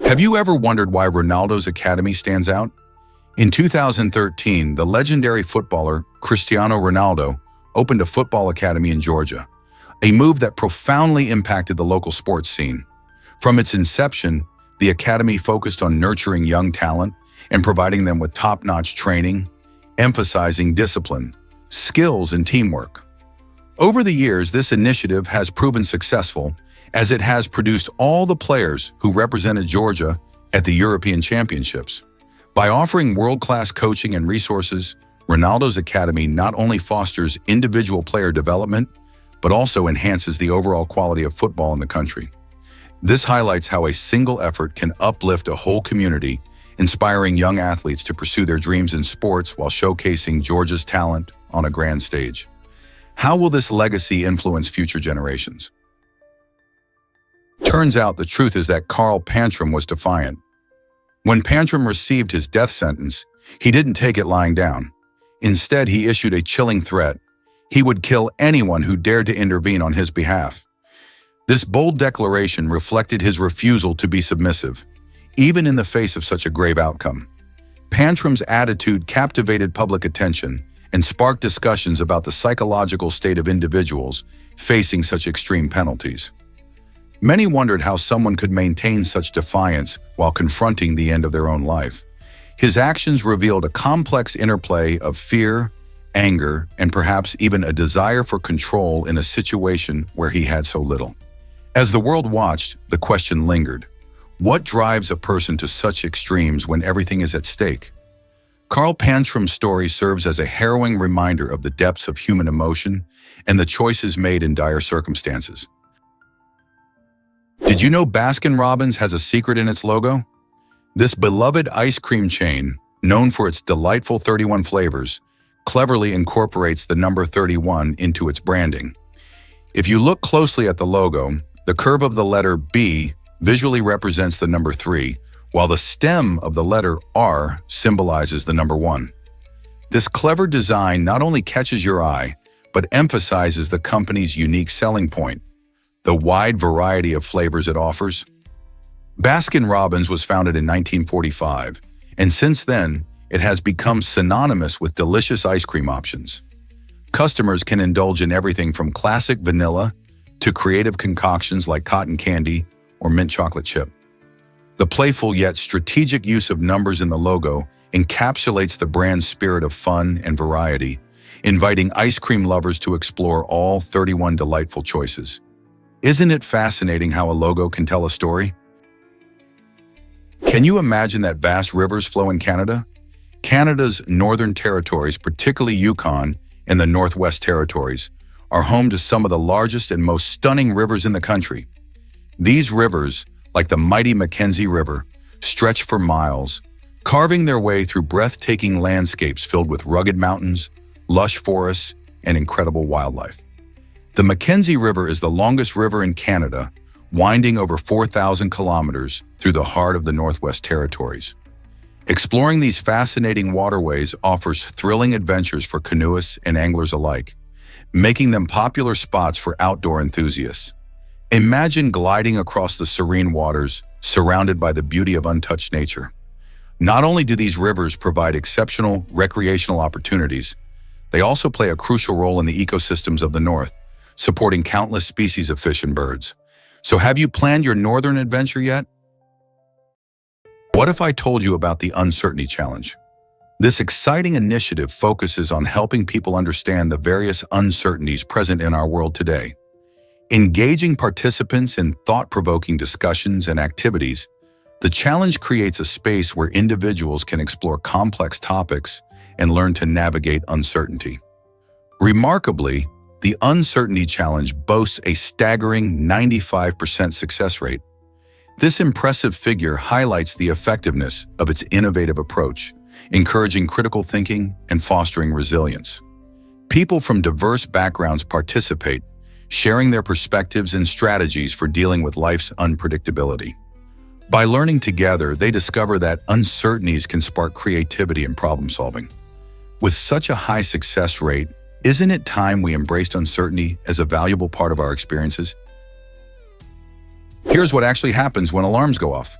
Have you ever wondered why Ronaldo's academy stands out? In 2013, the legendary footballer Cristiano Ronaldo opened a football academy in Georgia, a move that profoundly impacted the local sports scene. From its inception, the academy focused on nurturing young talent and providing them with top-notch training, emphasizing discipline, skills, and teamwork. Over the years, this initiative has proven successful as it has produced all the players who represented Georgia at the European Championships. By offering world-class coaching and resources, Ronaldo's academy not only fosters individual player development, but also enhances the overall quality of football in the country. This highlights how a single effort can uplift a whole community, inspiring young athletes to pursue their dreams in sports while showcasing Georgia's talent on a grand stage. How will this legacy influence future generations? Turns out the truth is that Carl Pantram was defiant. When Pantram received his death sentence, he didn't take it lying down. Instead, he issued a chilling threat. He would kill anyone who dared to intervene on his behalf. This bold declaration reflected his refusal to be submissive, even in the face of such a grave outcome. Pantram's attitude captivated public attention and sparked discussions about the psychological state of individuals facing such extreme penalties. Many wondered how someone could maintain such defiance while confronting the end of their own life. His actions revealed a complex interplay of fear, anger, and perhaps even a desire for control in a situation where he had so little. As the world watched, the question lingered. What drives a person to such extremes when everything is at stake? Carl Pantram's story serves as a harrowing reminder of the depths of human emotion and the choices made in dire circumstances. Did you know Baskin-Robbins has a secret in its logo? This beloved ice cream chain, known for its delightful 31 flavors, cleverly incorporates the number 31 into its branding. If you look closely at the logo, the curve of the letter B visually represents the number 3, while the stem of the letter R symbolizes the number 1. This clever design not only catches your eye, but emphasizes the company's unique selling point, the wide variety of flavors it offers. Baskin-Robbins was founded in 1945, and since then, it has become synonymous with delicious ice cream options. Customers can indulge in everything from classic vanilla to creative concoctions like cotton candy or mint chocolate chip. The playful yet strategic use of numbers in the logo encapsulates the brand's spirit of fun and variety, inviting ice cream lovers to explore all 31 delightful choices. Isn't it fascinating how a logo can tell a story? Can you imagine that vast rivers flow in Canada? Canada's northern territories, particularly Yukon and the Northwest Territories, are home to some of the largest and most stunning rivers in the country. These rivers, like the mighty Mackenzie River, stretch for miles, carving their way through breathtaking landscapes filled with rugged mountains, lush forests, and incredible wildlife. The Mackenzie River is the longest river in Canada, winding over 4,000 kilometers through the heart of the Northwest Territories. Exploring these fascinating waterways offers thrilling adventures for canoeists and anglers alike, making them popular spots for outdoor enthusiasts. Imagine gliding across the serene waters, surrounded by the beauty of untouched nature. Not only do these rivers provide exceptional recreational opportunities, they also play a crucial role in the ecosystems of the North, supporting countless species of fish and birds. So have you planned your northern adventure yet? What if I told you about the Uncertainty Challenge? This exciting initiative focuses on helping people understand the various uncertainties present in our world today. Engaging participants in thought-provoking discussions and activities, the challenge creates a space where individuals can explore complex topics and learn to navigate uncertainty. Remarkably, the Uncertainty Challenge boasts a staggering 95% success rate. This impressive figure highlights the effectiveness of its innovative approach, encouraging critical thinking and fostering resilience. People from diverse backgrounds participate, sharing their perspectives and strategies for dealing with life's unpredictability. By learning together, they discover that uncertainties can spark creativity and problem-solving. With such a high success rate, isn't it time we embraced uncertainty as a valuable part of our experiences? Here's what actually happens when alarms go off.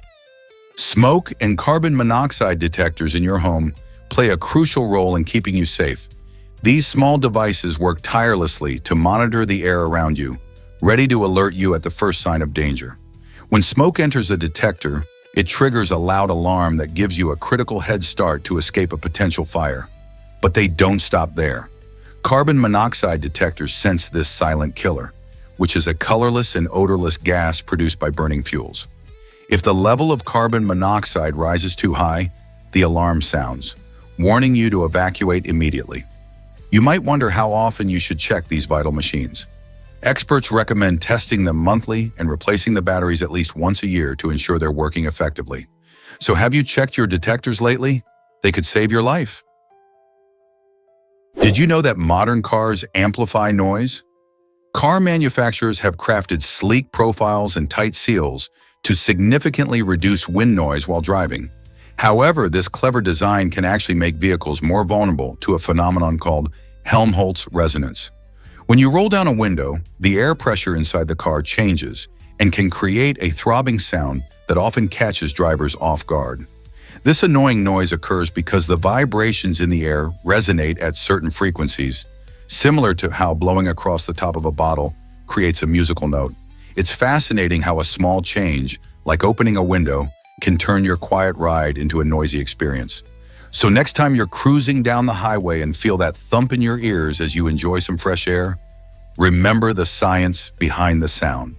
Smoke and carbon monoxide detectors in your home play a crucial role in keeping you safe. These small devices work tirelessly to monitor the air around you, ready to alert you at the first sign of danger. When smoke enters a detector, it triggers a loud alarm that gives you a critical head start to escape a potential fire. But they don't stop there. Carbon monoxide detectors sense this silent killer, which is a colorless and odorless gas produced by burning fuels. If the level of carbon monoxide rises too high, the alarm sounds, warning you to evacuate immediately. You might wonder how often you should check these vital machines. Experts recommend testing them monthly and replacing the batteries at least once a year to ensure they're working effectively. So have you checked your detectors lately? They could save your life. Did you know that modern cars amplify noise? Car manufacturers have crafted sleek profiles and tight seals to significantly reduce wind noise while driving. However, this clever design can actually make vehicles more vulnerable to a phenomenon called Helmholtz resonance. When you roll down a window, the air pressure inside the car changes and can create a throbbing sound that often catches drivers off guard. This annoying noise occurs because the vibrations in the air resonate at certain frequencies, similar to how blowing across the top of a bottle creates a musical note. It's fascinating how a small change, like opening a window, can turn your quiet ride into a noisy experience. So next time you're cruising down the highway and feel that thump in your ears as you enjoy some fresh air, remember the science behind the sound.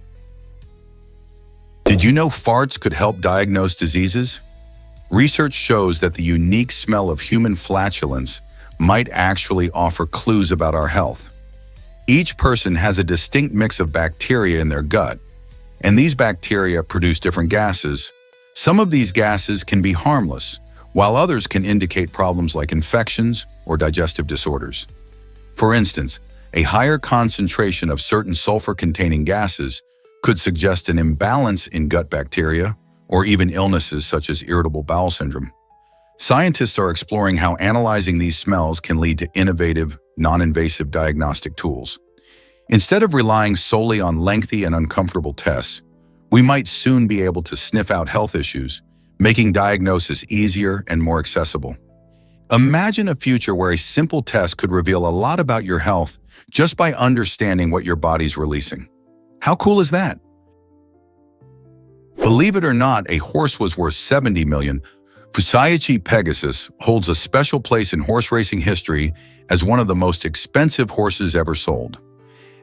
Did you know farts could help diagnose diseases? Research shows that the unique smell of human flatulence might actually offer clues about our health. Each person has a distinct mix of bacteria in their gut, and these bacteria produce different gases. Some of these gases can be harmless, while others can indicate problems like infections or digestive disorders. For instance, a higher concentration of certain sulfur-containing gases could suggest an imbalance in gut bacteria or even illnesses such as irritable bowel syndrome. Scientists are exploring how analyzing these smells can lead to innovative, non-invasive diagnostic tools. Instead of relying solely on lengthy and uncomfortable tests, we might soon be able to sniff out health issues, making diagnosis easier and more accessible. Imagine a future where a simple test could reveal a lot about your health just by understanding what your body's releasing. How cool is that? Believe it or not, a horse was worth $70 million. Fusaichi Pegasus holds a special place in horse racing history as one of the most expensive horses ever sold.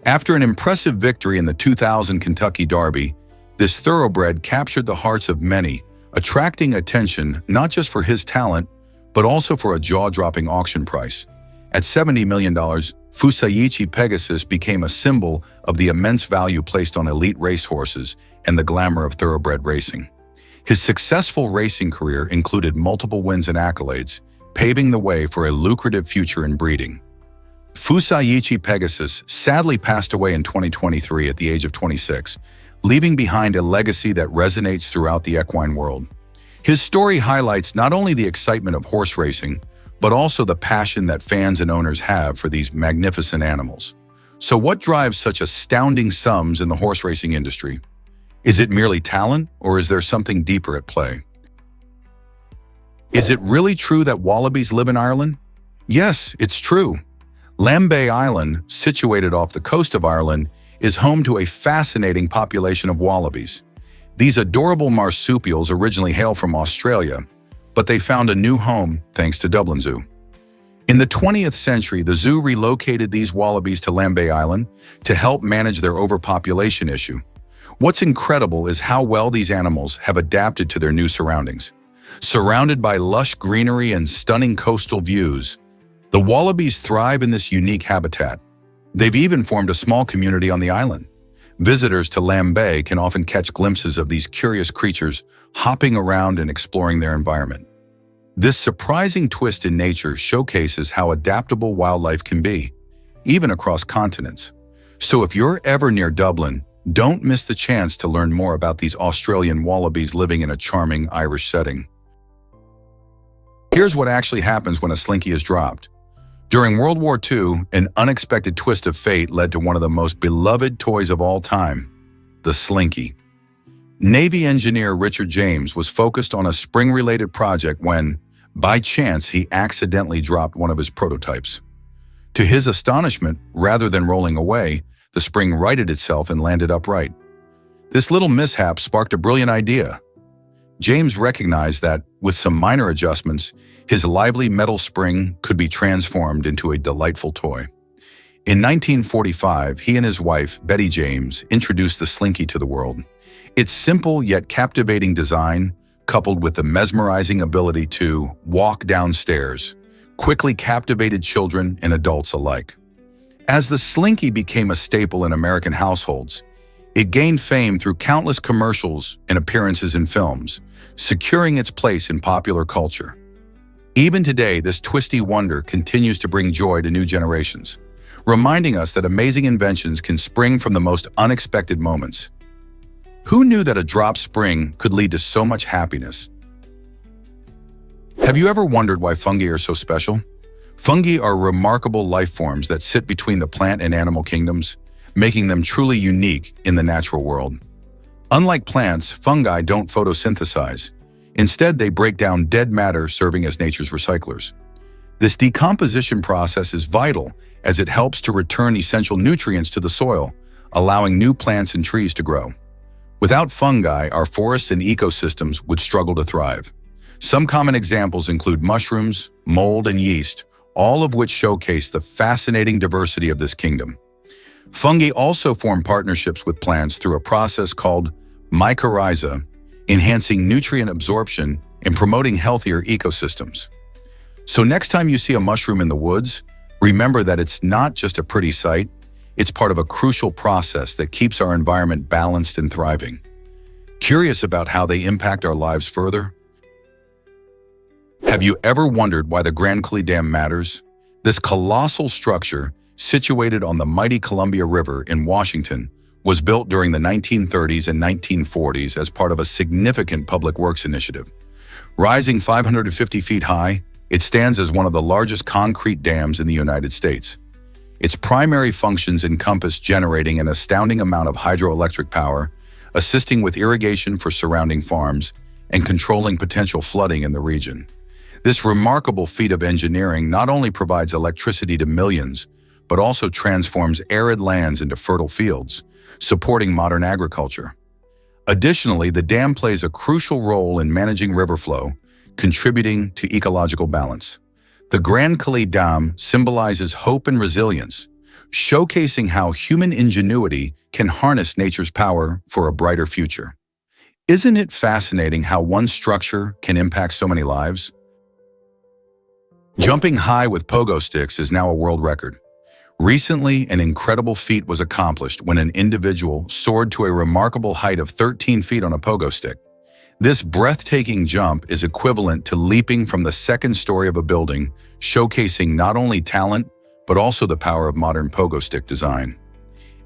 After an impressive victory in the 2000 Kentucky Derby, this thoroughbred captured the hearts of many, attracting attention not just for his talent, but also for a jaw-dropping auction price. At $70 million, Fusaichi Pegasus became a symbol of the immense value placed on elite racehorses and the glamour of thoroughbred racing. His successful racing career included multiple wins and accolades, paving the way for a lucrative future in breeding. Fusaichi Pegasus sadly passed away in 2023 at the age of 26, leaving behind a legacy that resonates throughout the equine world. His story highlights not only the excitement of horse racing, but also the passion that fans and owners have for these magnificent animals. So what drives such astounding sums in the horse racing industry? Is it merely talent, or is there something deeper at play? Is it really true that wallabies live in Ireland? Yes, it's true. Lambay Island, situated off the coast of Ireland, is home to a fascinating population of wallabies. These adorable marsupials originally hail from Australia, but they found a new home thanks to Dublin Zoo. In the 20th century, the zoo relocated these wallabies to Lambay Island to help manage their overpopulation issue. What's incredible is how well these animals have adapted to their new surroundings. Surrounded by lush greenery and stunning coastal views, the wallabies thrive in this unique habitat. They've even formed a small community on the island. Visitors to Lambay can often catch glimpses of these curious creatures hopping around and exploring their environment. This surprising twist in nature showcases how adaptable wildlife can be, even across continents. So if you're ever near Dublin, don't miss the chance to learn more about these Australian wallabies living in a charming Irish setting. Here's what actually happens when a slinky is dropped. During World War II, an unexpected twist of fate led to one of the most beloved toys of all time, the slinky. Navy engineer Richard James was focused on a spring-related project when, by chance, he accidentally dropped one of his prototypes. To his astonishment, rather than rolling away, the spring righted itself and landed upright. This little mishap sparked a brilliant idea. James recognized that, with some minor adjustments, his lively metal spring could be transformed into a delightful toy. In 1945, he and his wife, Betty James, introduced the Slinky to the world. Its simple yet captivating design, coupled with the mesmerizing ability to walk downstairs, quickly captivated children and adults alike. As the Slinky became a staple in American households, it gained fame through countless commercials and appearances in films, securing its place in popular culture. Even today, this twisty wonder continues to bring joy to new generations, reminding us that amazing inventions can spring from the most unexpected moments. Who knew that a drop spring could lead to so much happiness? Have you ever wondered why fungi are so special? Fungi are remarkable life forms that sit between the plant and animal kingdoms, making them truly unique in the natural world. Unlike plants, fungi don't photosynthesize. Instead, they break down dead matter, serving as nature's recyclers. This decomposition process is vital as it helps to return essential nutrients to the soil, allowing new plants and trees to grow. Without fungi, our forests and ecosystems would struggle to thrive. Some common examples include mushrooms, mold, and yeast, all of which showcase the fascinating diversity of this kingdom. Fungi also form partnerships with plants through a process called mycorrhiza, enhancing nutrient absorption and promoting healthier ecosystems. So next time you see a mushroom in the woods, remember that it's not just a pretty sight, it's part of a crucial process that keeps our environment balanced and thriving. Curious about how they impact our lives further? Have you ever wondered why the Grand Coulee Dam matters? This colossal structure, situated on the mighty Columbia River in Washington, was built during the 1930s and 1940s as part of a significant public works initiative. Rising 550 feet high, it stands as one of the largest concrete dams in the United States. Its primary functions encompass generating an astounding amount of hydroelectric power, assisting with irrigation for surrounding farms, and controlling potential flooding in the region. This remarkable feat of engineering not only provides electricity to millions, but also transforms arid lands into fertile fields, supporting modern agriculture. Additionally, the dam plays a crucial role in managing river flow, contributing to ecological balance. The Grand Coulee Dam symbolizes hope and resilience, showcasing how human ingenuity can harness nature's power for a brighter future. Isn't it fascinating how one structure can impact so many lives? Jumping high with pogo sticks is now a world record. Recently, an incredible feat was accomplished when an individual soared to a remarkable height of 13 feet on a pogo stick. This breathtaking jump is equivalent to leaping from the second story of a building, showcasing not only talent, but also the power of modern pogo stick design.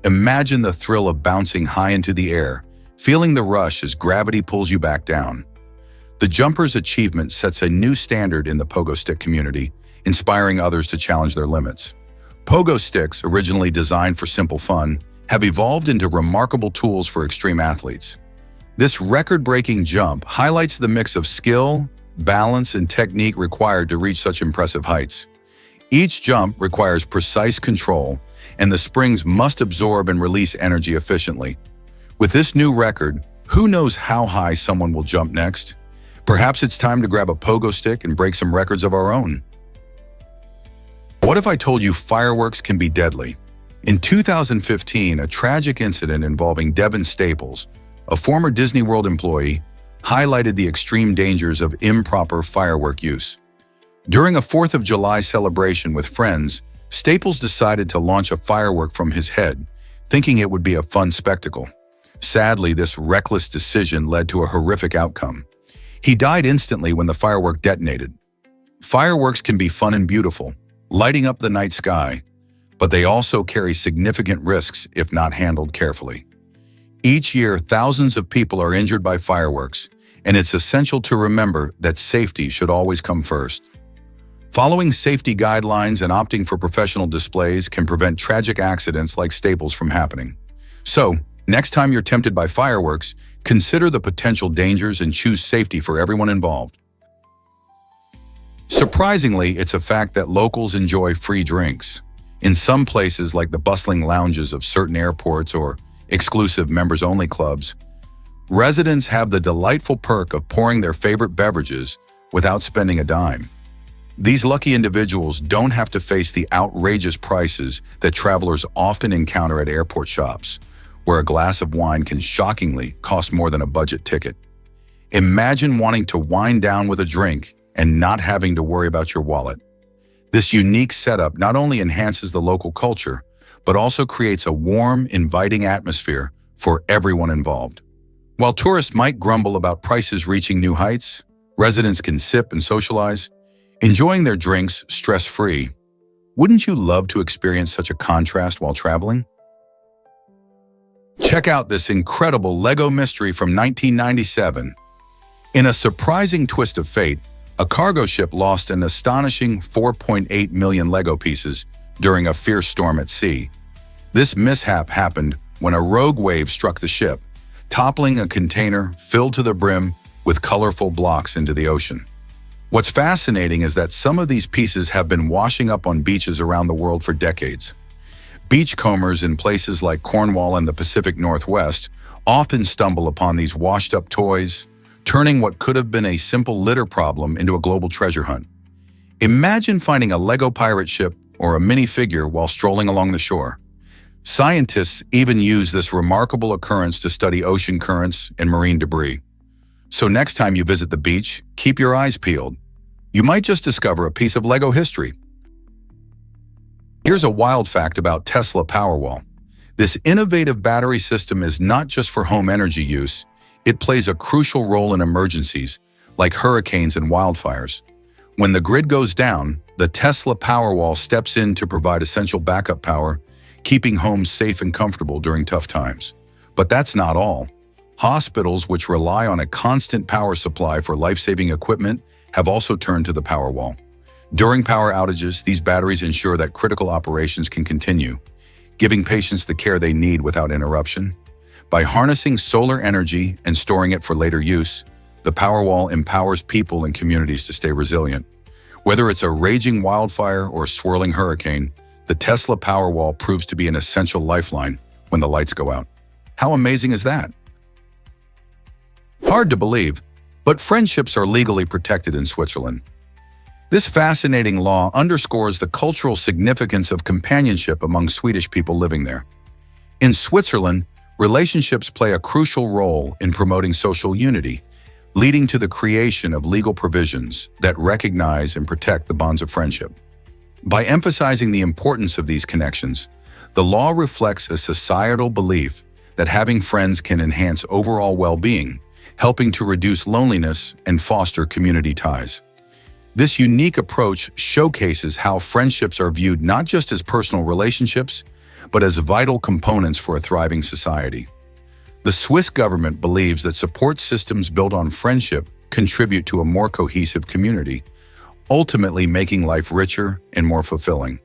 Imagine the thrill of bouncing high into the air, feeling the rush as gravity pulls you back down. The jumper's achievement sets a new standard in the pogo stick community, inspiring others to challenge their limits. Pogo sticks, originally designed for simple fun, have evolved into remarkable tools for extreme athletes. This record-breaking jump highlights the mix of skill, balance, and technique required to reach such impressive heights. Each jump requires precise control, and the springs must absorb and release energy efficiently. With this new record, who knows how high someone will jump next? Perhaps it's time to grab a pogo stick and break some records of our own. What if I told you fireworks can be deadly? In 2015, a tragic incident involving Devin Staples, a former Disney World employee, highlighted the extreme dangers of improper firework use. During a 4th of July celebration with friends, Staples decided to launch a firework from his head, thinking it would be a fun spectacle. Sadly, this reckless decision led to a horrific outcome. He died instantly when the firework detonated. Fireworks can be fun and beautiful, lighting up the night sky, but they also carry significant risks if not handled carefully. Each year, thousands of people are injured by fireworks, and it's essential to remember that safety should always come first. Following safety guidelines and opting for professional displays can prevent tragic accidents like Staples from happening. So, next time you're tempted by fireworks, Consider the potential dangers and choose safety for everyone involved. Surprisingly, it's a fact that locals enjoy free drinks. In some places, like the bustling lounges of certain airports or exclusive members-only clubs, residents have the delightful perk of pouring their favorite beverages without spending a dime. These lucky individuals don't have to face the outrageous prices that travelers often encounter at airport shops, where a glass of wine can shockingly cost more than a budget ticket. Imagine wanting to wind down with a drink and not having to worry about your wallet. This unique setup not only enhances the local culture, but also creates a warm, inviting atmosphere for everyone involved. While tourists might grumble about prices reaching new heights, residents can sip and socialize, enjoying their drinks stress-free. Wouldn't you love to experience such a contrast while traveling? Check out this incredible Lego mystery from 1997. In a surprising twist of fate, a cargo ship lost an astonishing 4.8 million Lego pieces during a fierce storm at sea. This mishap happened when a rogue wave struck the ship, toppling a container filled to the brim with colorful blocks into the ocean. What's fascinating is that some of these pieces have been washing up on beaches around the world for decades. Beachcombers in places like Cornwall and the Pacific Northwest often stumble upon these washed-up toys, turning what could have been a simple litter problem into a global treasure hunt. Imagine finding a Lego pirate ship or a minifigure while strolling along the shore. Scientists even use this remarkable occurrence to study ocean currents and marine debris. So next time you visit the beach, keep your eyes peeled. You might just discover a piece of Lego history. Here's a wild fact about Tesla Powerwall. This innovative battery system is not just for home energy use. It plays a crucial role in emergencies, like hurricanes and wildfires. When the grid goes down, the Tesla Powerwall steps in to provide essential backup power, keeping homes safe and comfortable during tough times. But that's not all. Hospitals, which rely on a constant power supply for life-saving equipment, have also turned to the Powerwall. During power outages, these batteries ensure that critical operations can continue, giving patients the care they need without interruption. By harnessing solar energy and storing it for later use, the Powerwall empowers people and communities to stay resilient. Whether it's a raging wildfire or swirling hurricane, the Tesla Powerwall proves to be an essential lifeline when the lights go out. How amazing is that? Hard to believe, but friendships are legally protected in Switzerland. This fascinating law underscores the cultural significance of companionship among Swedish people living there. In Switzerland, relationships play a crucial role in promoting social unity, leading to the creation of legal provisions that recognize and protect the bonds of friendship. By emphasizing the importance of these connections, the law reflects a societal belief that having friends can enhance overall well-being, helping to reduce loneliness and foster community ties. This unique approach showcases how friendships are viewed not just as personal relationships, but as vital components for a thriving society. The Swiss government believes that support systems built on friendship contribute to a more cohesive community, ultimately making life richer and more fulfilling.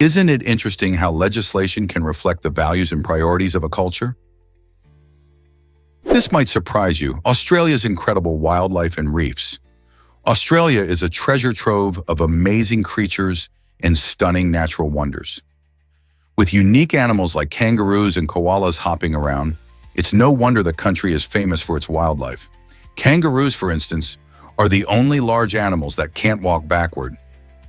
Isn't it interesting how legislation can reflect the values and priorities of a culture? This might surprise you: Australia's incredible wildlife and reefs. Australia is a treasure trove of amazing creatures and stunning natural wonders. With unique animals like kangaroos and koalas hopping around, it's no wonder the country is famous for its wildlife. Kangaroos, for instance, are the only large animals that can't walk backward.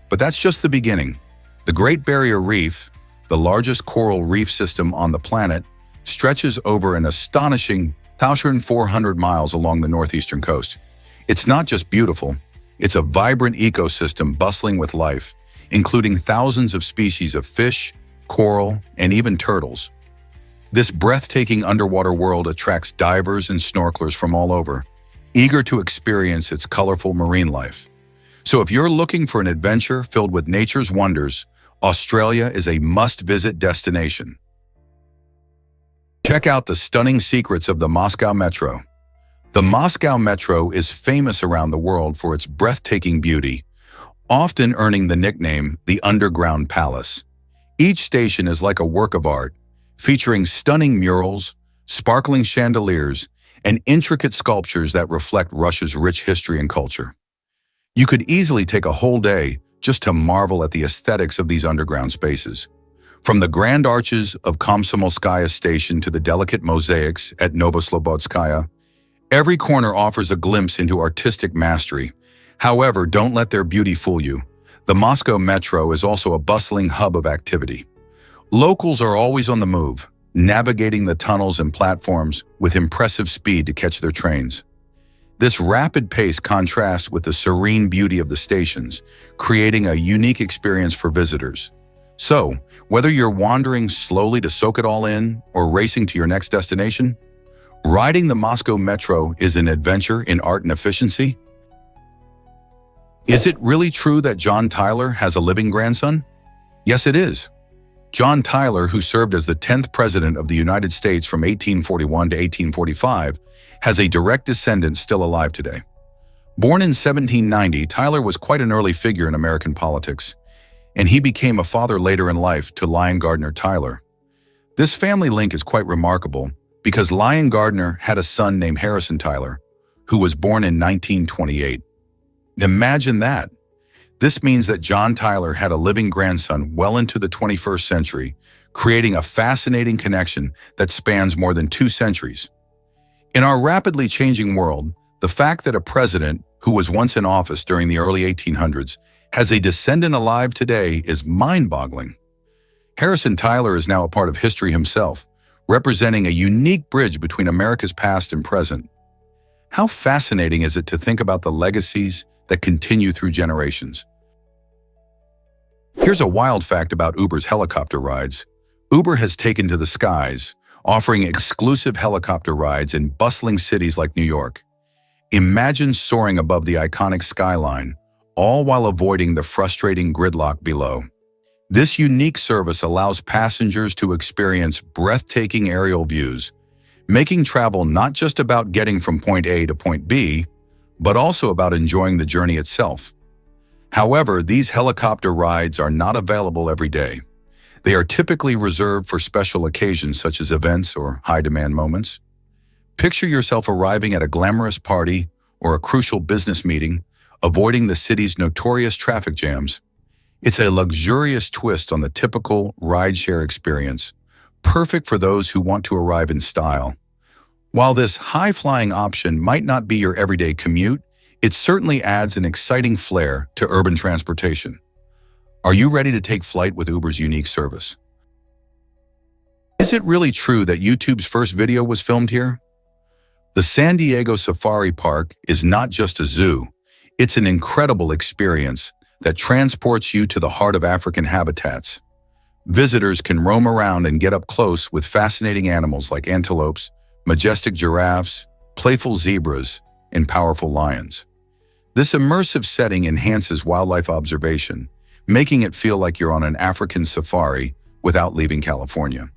But that's just the beginning. The Great Barrier Reef, the largest coral reef system on the planet, stretches over an astonishing 1,400 miles along the northeastern coast. It's not just beautiful, it's a vibrant ecosystem bustling with life, including thousands of species of fish, coral, and even turtles. This breathtaking underwater world attracts divers and snorkelers from all over, eager to experience its colorful marine life. So if you're looking for an adventure filled with nature's wonders, Australia is a must-visit destination. Check out the stunning secrets of the Moscow Metro. The Moscow Metro is famous around the world for its breathtaking beauty, often earning the nickname the Underground Palace. Each station is like a work of art, featuring stunning murals, sparkling chandeliers, and intricate sculptures that reflect Russia's rich history and culture. You could easily take a whole day just to marvel at the aesthetics of these underground spaces. From the grand arches of Komsomolskaya Station to the delicate mosaics at Novoslobodskaya, every corner offers a glimpse into artistic mastery. However, don't let their beauty fool you. The Moscow metro is also a bustling hub of activity. Locals are always on the move, navigating the tunnels and platforms with impressive speed to catch their trains. This rapid pace contrasts with the serene beauty of the stations, creating a unique experience for visitors. So, whether you're wandering slowly to soak it all in or racing to your next destination, riding the Moscow metro is an adventure in art and efficiency. Is it really true that John Tyler has a living grandson? Yes, it is. John Tyler, who served as the 10th President of the United States from 1841 to 1845, has a direct descendant still alive today. Born in 1790, Tyler was quite an early figure in American politics, and he became a father later in life to Lyon Gardner Tyler. This family link is quite remarkable because Lyon Gardner had a son named Harrison Tyler, who was born in 1928. Imagine that! This means that John Tyler had a living grandson well into the 21st century, creating a fascinating connection that spans more than 2 centuries. In our rapidly changing world, the fact that a president who was once in office during the early 1800s has a descendant alive today is mind-boggling. Harrison Tyler is now a part of history himself, representing a unique bridge between America's past and present. How fascinating is it to think about the legacies that continue through generations? Here's a wild fact about Uber's helicopter rides. Uber has taken to the skies, offering exclusive helicopter rides in bustling cities like New York. Imagine soaring above the iconic skyline, all while avoiding the frustrating gridlock below. This unique service allows passengers to experience breathtaking aerial views, making travel not just about getting from point A to point B, but also about enjoying the journey itself. However, these helicopter rides are not available every day. They are typically reserved for special occasions such as events or high-demand moments. Picture yourself arriving at a glamorous party or a crucial business meeting, avoiding the city's notorious traffic jams. It's a luxurious twist on the typical rideshare experience, perfect for those who want to arrive in style. While this high-flying option might not be your everyday commute, it certainly adds an exciting flair to urban transportation. Are you ready to take flight with Uber's unique service? Is it really true that YouTube's first video was filmed here? The San Diego Safari Park is not just a zoo. It's an incredible experience that transports you to the heart of African habitats. Visitors can roam around and get up close with fascinating animals like antelopes, majestic giraffes, playful zebras, and powerful lions. This immersive setting enhances wildlife observation, making it feel like you're on an African safari without leaving California.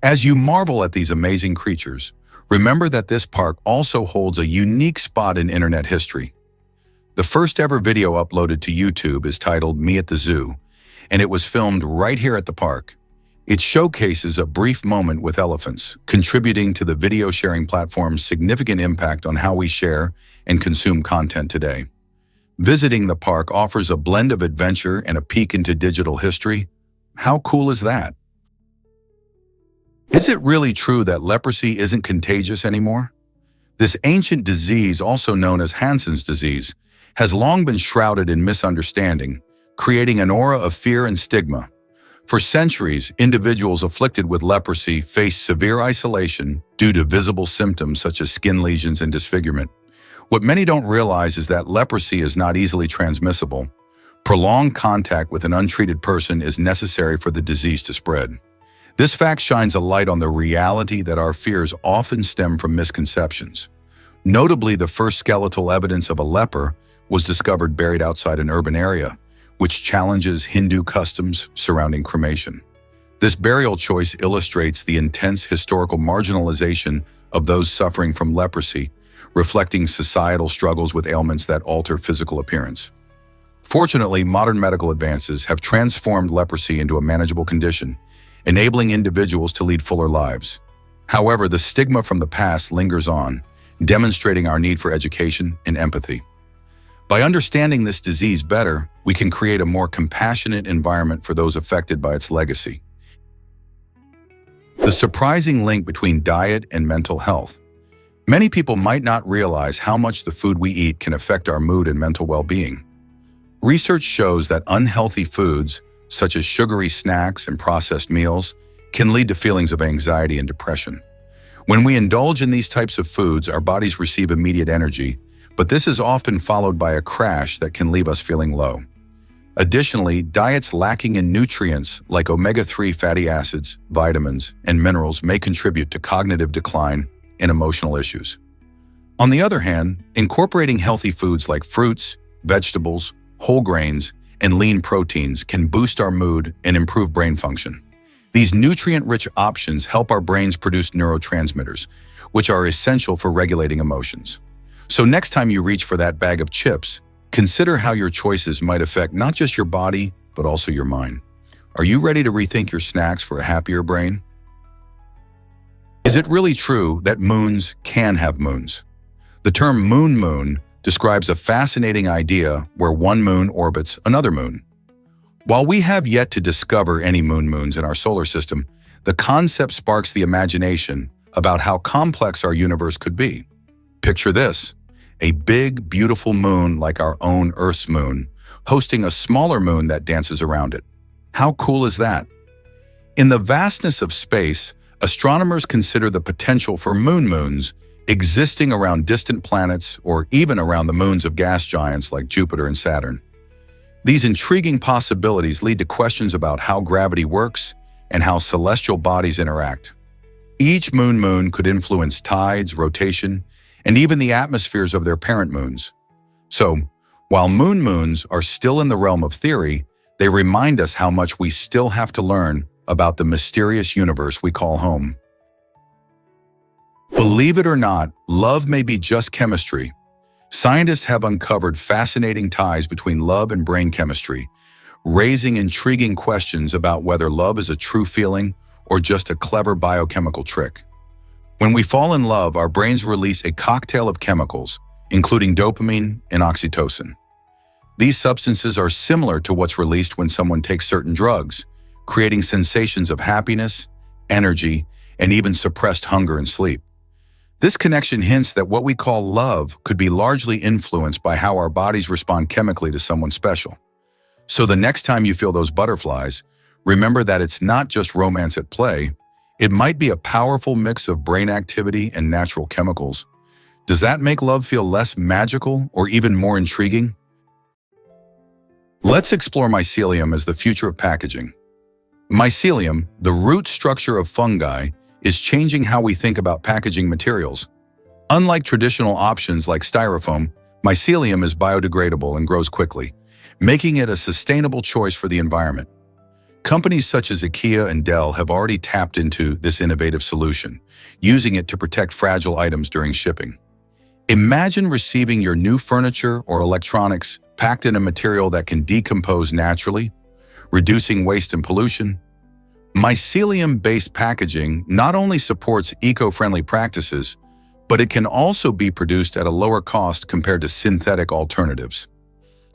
As you marvel at these amazing creatures, remember that this park also holds a unique spot in internet history. The first ever video uploaded to YouTube is titled Me at the Zoo, and it was filmed right here at the park. It showcases a brief moment with elephants, contributing to the video sharing platform's significant impact on how we share and consume content today. Visiting the park offers a blend of adventure and a peek into digital history. How cool is that? Is it really true that leprosy isn't contagious anymore? This ancient disease, also known as Hansen's disease, has long been shrouded in misunderstanding, creating an aura of fear and stigma. For centuries, individuals afflicted with leprosy faced severe isolation due to visible symptoms such as skin lesions and disfigurement. What many don't realize is that leprosy is not easily transmissible. Prolonged contact with an untreated person is necessary for the disease to spread. This fact shines a light on the reality that our fears often stem from misconceptions. Notably, the first skeletal evidence of a leper was discovered buried outside an urban area, which challenges Hindu customs surrounding cremation. This burial choice illustrates the intense historical marginalization of those suffering from leprosy, reflecting societal struggles with ailments that alter physical appearance. Fortunately, modern medical advances have transformed leprosy into a manageable condition, enabling individuals to lead fuller lives. However, the stigma from the past lingers on, demonstrating our need for education and empathy. By understanding this disease better, we can create a more compassionate environment for those affected by its legacy. The surprising link between diet and mental health. Many people might not realize how much the food we eat can affect our mood and mental well-being. Research shows that unhealthy foods, such as sugary snacks and processed meals, can lead to feelings of anxiety and depression. When we indulge in these types of foods, our bodies receive immediate energy, but this is often followed by a crash that can leave us feeling low. Additionally, diets lacking in nutrients like omega-3 fatty acids, vitamins, and minerals may contribute to cognitive decline and emotional issues. On the other hand, incorporating healthy foods like fruits, vegetables, whole grains, and lean proteins can boost our mood and improve brain function. These nutrient-rich options help our brains produce neurotransmitters, which are essential for regulating emotions. So next time you reach for that bag of chips, consider how your choices might affect not just your body, but also your mind. Are you ready to rethink your snacks for a happier brain? Is it really true that moons can have moons? The term moon describes a fascinating idea where one moon orbits another moon. While we have yet to discover any moons in our solar system, the concept sparks the imagination about how complex our universe could be. Picture this: a big, beautiful moon like our own Earth's moon, hosting a smaller moon that dances around it. How cool is that? In the vastness of space, astronomers consider the potential for moons existing around distant planets or even around the moons of gas giants like Jupiter and Saturn. These intriguing possibilities lead to questions about how gravity works and how celestial bodies interact. Each moon could influence tides, rotation, and even the atmospheres of their parent moons. So, while moons are still in the realm of theory, they remind us how much we still have to learn about the mysterious universe we call home. Believe it or not, love may be just chemistry. Scientists have uncovered fascinating ties between love and brain chemistry, raising intriguing questions about whether love is a true feeling or just a clever biochemical trick. When we fall in love, our brains release a cocktail of chemicals, including dopamine and oxytocin. These substances are similar to what's released when someone takes certain drugs, creating sensations of happiness, energy, and even suppressed hunger and sleep. This connection hints that what we call love could be largely influenced by how our bodies respond chemically to someone special. So the next time you feel those butterflies, remember that it's not just romance at play. It might be a powerful mix of brain activity and natural chemicals. Does that make love feel less magical or even more intriguing? Let's explore mycelium as the future of packaging. Mycelium, the root structure of fungi, is changing how we think about packaging materials. Unlike traditional options like styrofoam, mycelium is biodegradable and grows quickly, making it a sustainable choice for the environment. Companies such as IKEA and Dell have already tapped into this innovative solution, using it to protect fragile items during shipping. Imagine receiving your new furniture or electronics packed in a material that can decompose naturally, reducing waste and pollution. Mycelium-based packaging not only supports eco-friendly practices, but it can also be produced at a lower cost compared to synthetic alternatives.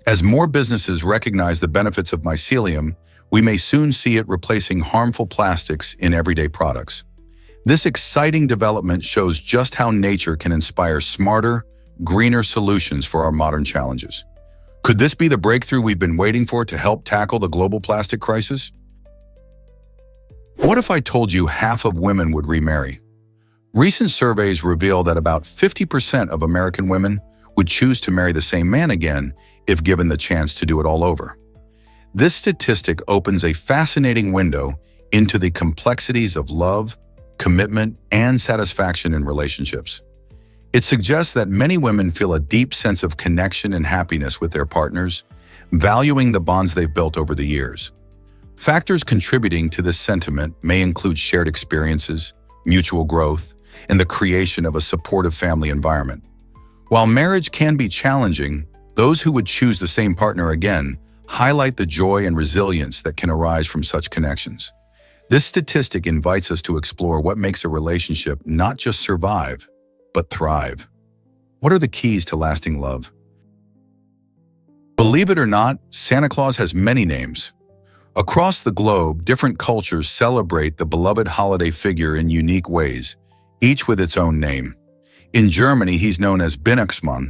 As more businesses recognize the benefits of mycelium, we may soon see it replacing harmful plastics in everyday products. This exciting development shows just how nature can inspire smarter, greener solutions for our modern challenges. Could this be the breakthrough we've been waiting for to help tackle the global plastic crisis? What if I told you half of women would remarry? Recent surveys reveal that about 50% of American women would choose to marry the same man again if given the chance to do it all over. This statistic opens a fascinating window into the complexities of love, commitment, and satisfaction in relationships. It suggests that many women feel a deep sense of connection and happiness with their partners, valuing the bonds they've built over the years. Factors contributing to this sentiment may include shared experiences, mutual growth, and the creation of a supportive family environment. While marriage can be challenging, those who would choose the same partner again highlight the joy and resilience that can arise from such connections. This statistic invites us to explore what makes a relationship not just survive, but thrive. What are the keys to lasting love? Believe it or not, Santa Claus has many names. Across the globe, different cultures celebrate the beloved holiday figure in unique ways, each with its own name. In Germany, he's known as Weihnachtsmann,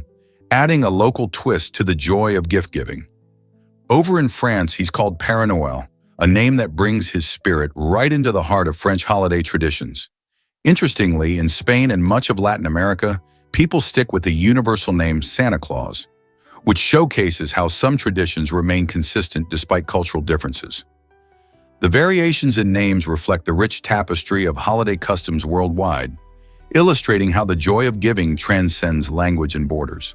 adding a local twist to the joy of gift-giving. Over in France, he's called Père Noël, a name that brings his spirit right into the heart of French holiday traditions. Interestingly, in Spain and much of Latin America, people stick with the universal name Santa Claus, which showcases how some traditions remain consistent despite cultural differences. The variations in names reflect the rich tapestry of holiday customs worldwide, illustrating how the joy of giving transcends language and borders.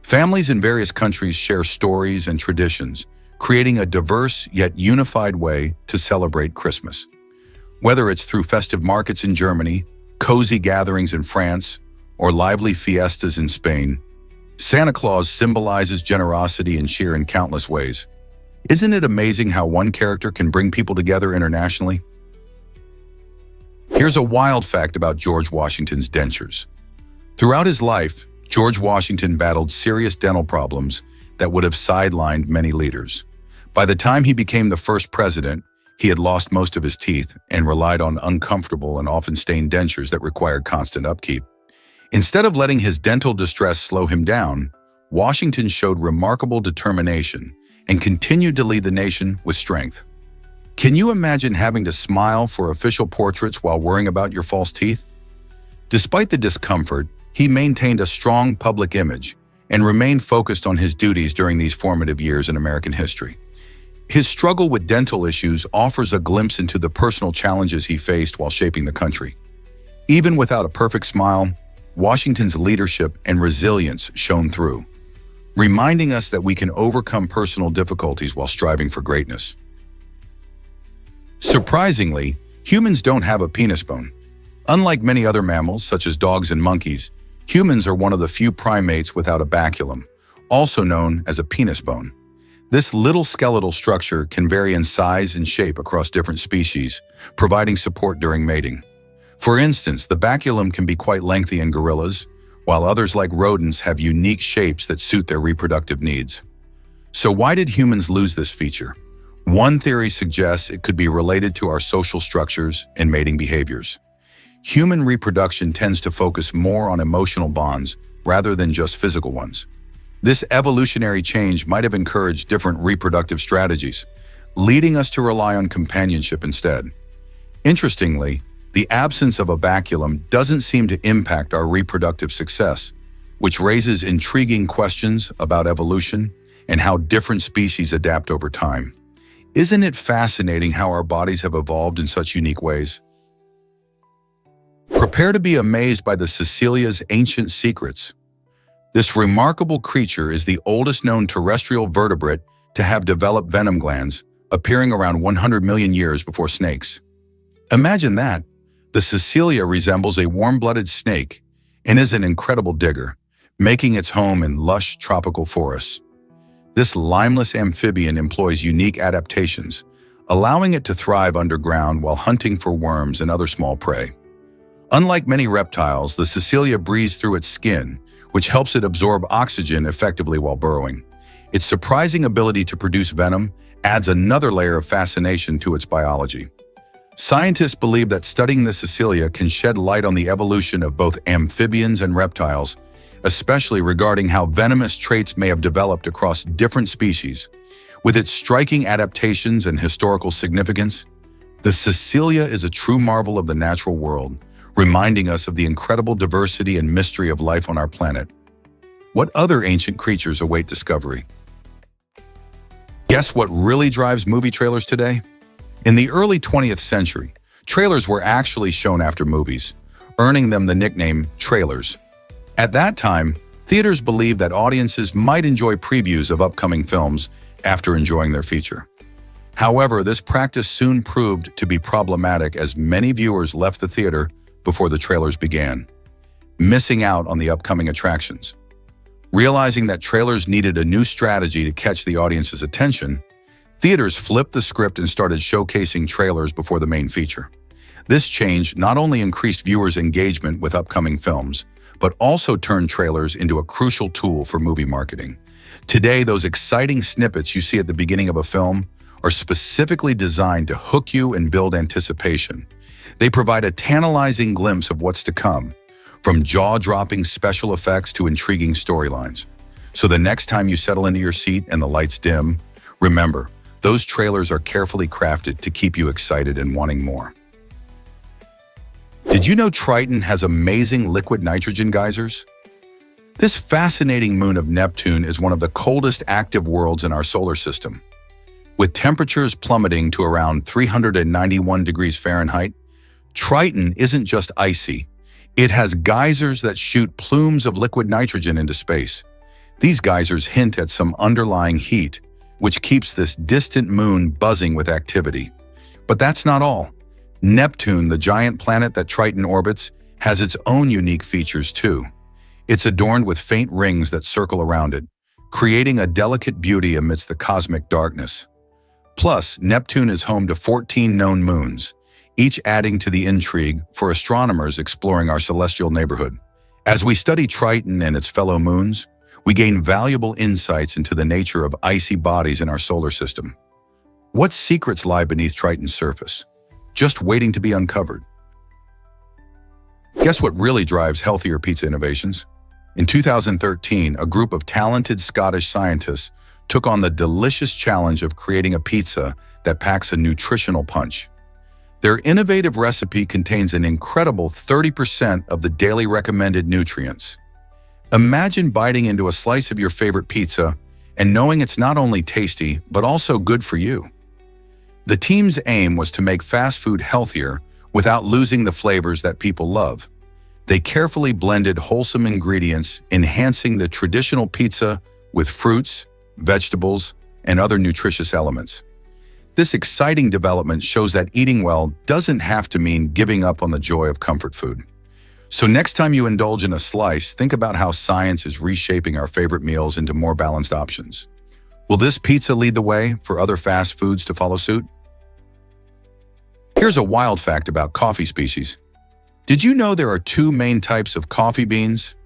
Families in various countries share stories and traditions, creating a diverse yet unified way to celebrate Christmas. Whether it's through festive markets in Germany, cozy gatherings in France, or lively fiestas in Spain, Santa Claus symbolizes generosity and cheer in countless ways. Isn't it amazing how one character can bring people together internationally? Here's a wild fact about George Washington's dentures. Throughout his life, George Washington battled serious dental problems that would have sidelined many leaders. By the time he became the first president, he had lost most of his teeth and relied on uncomfortable and often stained dentures that required constant upkeep. Instead of letting his dental distress slow him down, Washington showed remarkable determination and continued to lead the nation with strength. Can you imagine having to smile for official portraits while worrying about your false teeth? Despite the discomfort, he maintained a strong public image and remained focused on his duties during these formative years in American history. His struggle with dental issues offers a glimpse into the personal challenges he faced while shaping the country. Even without a perfect smile, Washington's leadership and resilience shone through, reminding us that we can overcome personal difficulties while striving for greatness. Surprisingly, humans don't have a penis bone. Unlike many other mammals, such as dogs and monkeys, humans are one of the few primates without a baculum, also known as a penis bone. This little skeletal structure can vary in size and shape across different species, providing support during mating. For instance, the baculum can be quite lengthy in gorillas, while others like rodents have unique shapes that suit their reproductive needs. So why did humans lose this feature? One theory suggests it could be related to our social structures and mating behaviors. Human reproduction tends to focus more on emotional bonds rather than just physical ones. This evolutionary change might have encouraged different reproductive strategies, leading us to rely on companionship instead. Interestingly, the absence of a baculum doesn't seem to impact our reproductive success, which raises intriguing questions about evolution and how different species adapt over time. Isn't it fascinating how our bodies have evolved in such unique ways? Prepare to be amazed by the Cecilia's ancient secrets. This remarkable creature is the oldest known terrestrial vertebrate to have developed venom glands, appearing around 100 million years before snakes. Imagine that! The Cecilia resembles a warm-blooded snake and is an incredible digger, making its home in lush tropical forests. This limeless amphibian employs unique adaptations, allowing it to thrive underground while hunting for worms and other small prey. Unlike many reptiles, the Cecilia breathes through its skin, which helps it absorb oxygen effectively while burrowing. Its surprising ability to produce venom adds another layer of fascination to its biology. Scientists believe that studying the Cecilia can shed light on the evolution of both amphibians and reptiles, especially regarding how venomous traits may have developed across different species. With its striking adaptations and historical significance, the Cecilia is a true marvel of the natural world, reminding us of the incredible diversity and mystery of life on our planet. What other ancient creatures await discovery? Guess what really drives movie trailers today? In the early 20th century, trailers were actually shown after movies, earning them the nickname trailers. At that time, theaters believed that audiences might enjoy previews of upcoming films after enjoying their feature. However, this practice soon proved to be problematic as many viewers left the theater before the trailers began, missing out on the upcoming attractions. Realizing that trailers needed a new strategy to catch the audience's attention, Theaters flipped the script and started showcasing trailers before the main feature. This change not only increased viewers' engagement with upcoming films, but also turned trailers into a crucial tool for movie marketing. Today, those exciting snippets you see at the beginning of a film are specifically designed to hook you and build anticipation. They provide a tantalizing glimpse of what's to come, from jaw-dropping special effects to intriguing storylines. So the next time you settle into your seat and the lights dim, remember, those trailers are carefully crafted to keep you excited and wanting more. Did you know Triton has amazing liquid nitrogen geysers? This fascinating moon of Neptune is one of the coldest active worlds in our solar system. With temperatures plummeting to around 391 degrees Fahrenheit, Triton isn't just icy. It has geysers that shoot plumes of liquid nitrogen into space. These geysers hint at some underlying heat, which keeps this distant moon buzzing with activity. But that's not all. Neptune, the giant planet that Triton orbits, has its own unique features too. It's adorned with faint rings that circle around it, creating a delicate beauty amidst the cosmic darkness. Plus, Neptune is home to 14 known moons, each adding to the intrigue for astronomers exploring our celestial neighborhood. As we study Triton and its fellow moons, we gain valuable insights into the nature of icy bodies in our solar system. What secrets lie beneath Triton's surface, just waiting to be uncovered? Guess what really drives healthier pizza innovations? In 2013, a group of talented Scottish scientists took on the delicious challenge of creating a pizza that packs a nutritional punch. Their innovative recipe contains an incredible 30% of the daily recommended nutrients. Imagine biting into a slice of your favorite pizza and knowing it's not only tasty, but also good for you. The team's aim was to make fast food healthier without losing the flavors that people love. They carefully blended wholesome ingredients, enhancing the traditional pizza with fruits, vegetables, and other nutritious elements. This exciting development shows that eating well doesn't have to mean giving up on the joy of comfort food. So next time you indulge in a slice, think about how science is reshaping our favorite meals into more balanced options. Will this pizza lead the way for other fast foods to follow suit? Here's a wild fact about coffee species. Did you know there are two main types of coffee beans?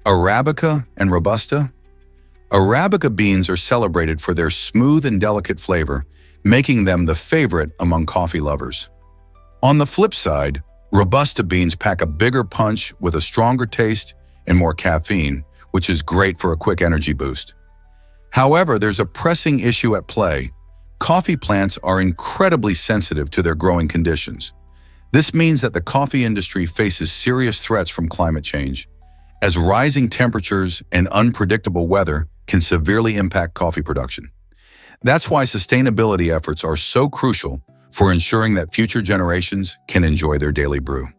Arabica and Robusta? Arabica beans are celebrated for their smooth and delicate flavor, making them the favorite among coffee lovers. On the flip side, Robusta beans pack a bigger punch with a stronger taste and more caffeine, which is great for a quick energy boost. However, there's a pressing issue at play. Coffee plants are incredibly sensitive to their growing conditions. This means that the coffee industry faces serious threats from climate change, as rising temperatures and unpredictable weather can severely impact coffee production. That's why sustainability efforts are so crucial for ensuring that future generations can enjoy their daily brew.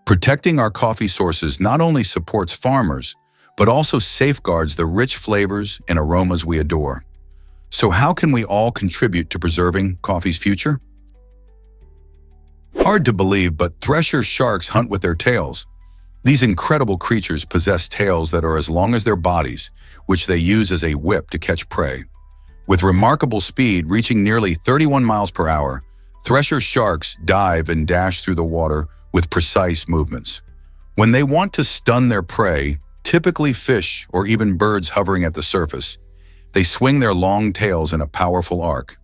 Protecting our coffee sources not only supports farmers, but also safeguards the rich flavors and aromas we adore. So how can we all contribute to preserving coffee's future? Hard to believe, but thresher sharks hunt with their tails. These incredible creatures possess tails that are as long as their bodies, which they use as a whip to catch prey. With remarkable speed reaching nearly 31 miles per hour, thresher sharks dive and dash through the water with precise movements. When they want to stun their prey, typically fish or even birds hovering at the surface, they swing their long tails in a powerful arc.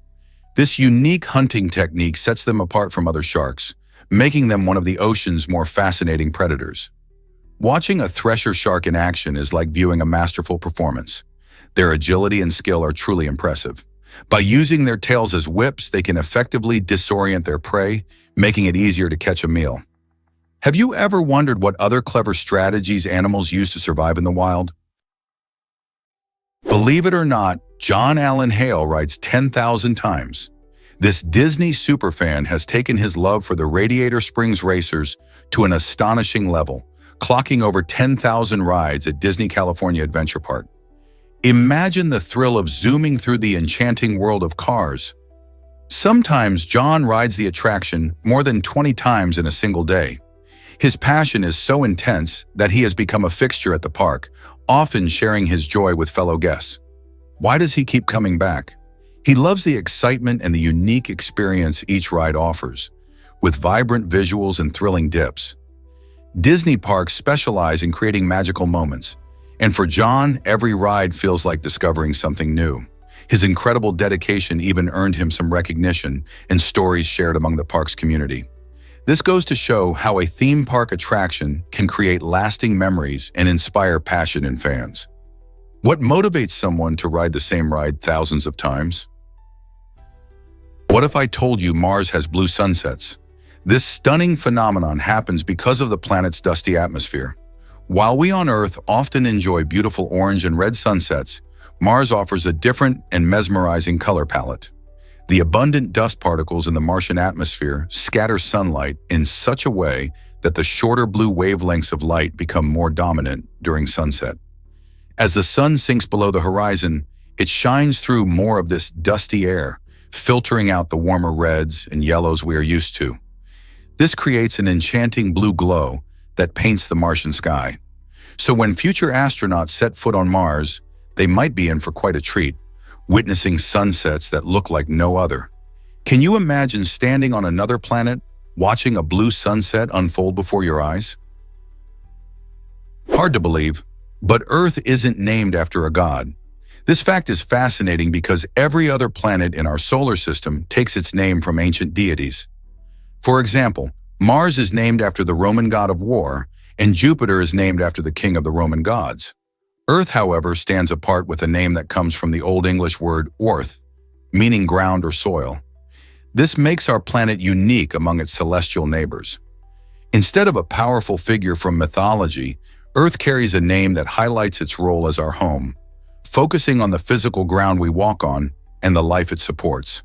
This unique hunting technique sets them apart from other sharks, making them one of the ocean's more fascinating predators. Watching a thresher shark in action is like viewing a masterful performance. Their agility and skill are truly impressive. By using their tails as whips, they can effectively disorient their prey, making it easier to catch a meal. Have you ever wondered what other clever strategies animals use to survive in the wild? Believe it or not, John Allen Hale rides 10,000 times. This Disney superfan has taken his love for the Radiator Springs Racers to an astonishing level, clocking over 10,000 rides at Disney California Adventure Park. Imagine the thrill of zooming through the enchanting world of cars. Sometimes John rides the attraction more than 20 times in a single day. His passion is so intense that he has become a fixture at the park, often sharing his joy with fellow guests. Why does he keep coming back? He loves the excitement and the unique experience each ride offers, with vibrant visuals and thrilling dips. Disney parks specialize in creating magical moments, and for John, every ride feels like discovering something new. His incredible dedication even earned him some recognition and stories shared among the park's community. This goes to show how a theme park attraction can create lasting memories and inspire passion in fans. What motivates someone to ride the same ride thousands of times? What if I told you Mars has blue sunsets? This stunning phenomenon happens because of the planet's dusty atmosphere. While we on Earth often enjoy beautiful orange and red sunsets, Mars offers a different and mesmerizing color palette. The abundant dust particles in the Martian atmosphere scatter sunlight in such a way that the shorter blue wavelengths of light become more dominant during sunset. As the sun sinks below the horizon, it shines through more of this dusty air, filtering out the warmer reds and yellows we are used to. This creates an enchanting blue glow that paints the Martian sky. So when future astronauts set foot on Mars, they might be in for quite a treat, witnessing sunsets that look like no other. Can you imagine standing on another planet, watching a blue sunset unfold before your eyes? Hard to believe, but Earth isn't named after a god. This fact is fascinating because every other planet in our solar system takes its name from ancient deities. For example, Mars is named after the Roman god of war, and Jupiter is named after the king of the Roman gods. Earth, however, stands apart with a name that comes from the Old English word orth, meaning ground or soil. This makes our planet unique among its celestial neighbors. Instead of a powerful figure from mythology, Earth carries a name that highlights its role as our home, focusing on the physical ground we walk on and the life it supports.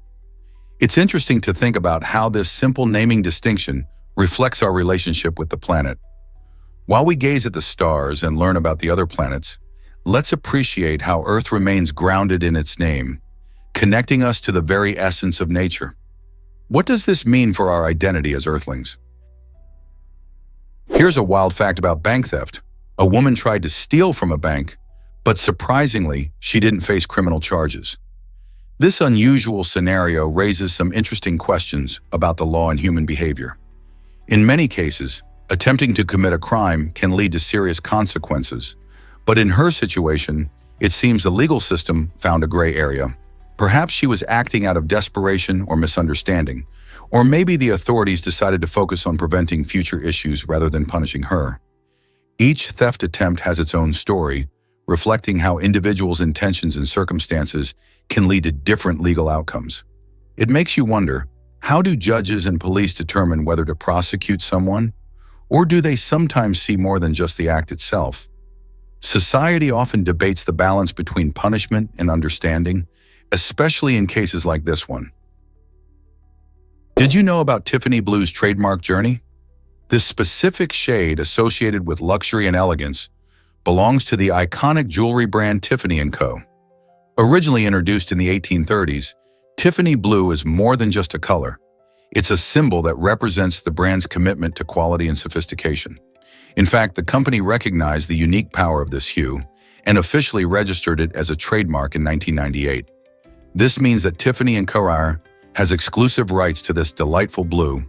It's interesting to think about how this simple naming distinction reflects our relationship with the planet. While we gaze at the stars and learn about the other planets, let's appreciate how Earth remains grounded in its name, connecting us to the very essence of nature. What does this mean for our identity as Earthlings? Here's a wild fact about bank theft. A woman tried to steal from a bank, but surprisingly, she didn't face criminal charges. This unusual scenario raises some interesting questions about the law and human behavior. In many cases, attempting to commit a crime can lead to serious consequences, but in her situation, it seems the legal system found a gray area. Perhaps she was acting out of desperation or misunderstanding, or maybe the authorities decided to focus on preventing future issues rather than punishing her. Each theft attempt has its own story, reflecting how individuals' intentions and circumstances can lead to different legal outcomes. It makes you wonder, how do judges and police determine whether to prosecute someone? Or do they sometimes see more than just the act itself? Society often debates the balance between punishment and understanding, especially in cases like this one. Did you know about Tiffany Blue's trademark journey? This specific shade associated with luxury and elegance belongs to the iconic jewelry brand Tiffany & Co. Originally introduced in the 1830s, Tiffany Blue is more than just a color. It's a symbol that represents the brand's commitment to quality and sophistication. In fact, the company recognized the unique power of this hue and officially registered it as a trademark in 1998. This means that Tiffany & Co. has exclusive rights to this delightful blue,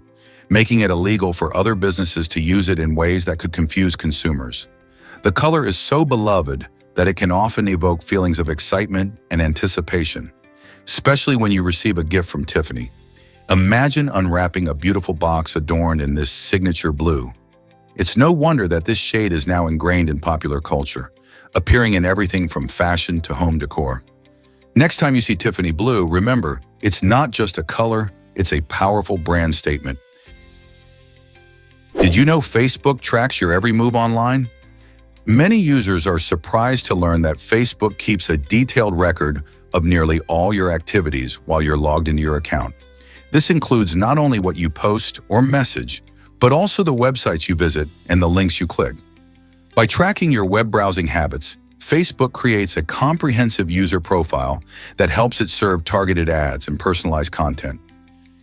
making it illegal for other businesses to use it in ways that could confuse consumers. The color is so beloved that it can often evoke feelings of excitement and anticipation, especially when you receive a gift from Tiffany. Imagine unwrapping a beautiful box adorned in this signature blue. It's no wonder that this shade is now ingrained in popular culture, appearing in everything from fashion to home decor. Next time you see Tiffany Blue, remember, it's not just a color, it's a powerful brand statement. Did you know Facebook tracks your every move online? Many users are surprised to learn that Facebook keeps a detailed record of nearly all your activities while you're logged into your account. This includes not only what you post or message, but also the websites you visit and the links you click. By tracking your web browsing habits, Facebook creates a comprehensive user profile that helps it serve targeted ads and personalized content.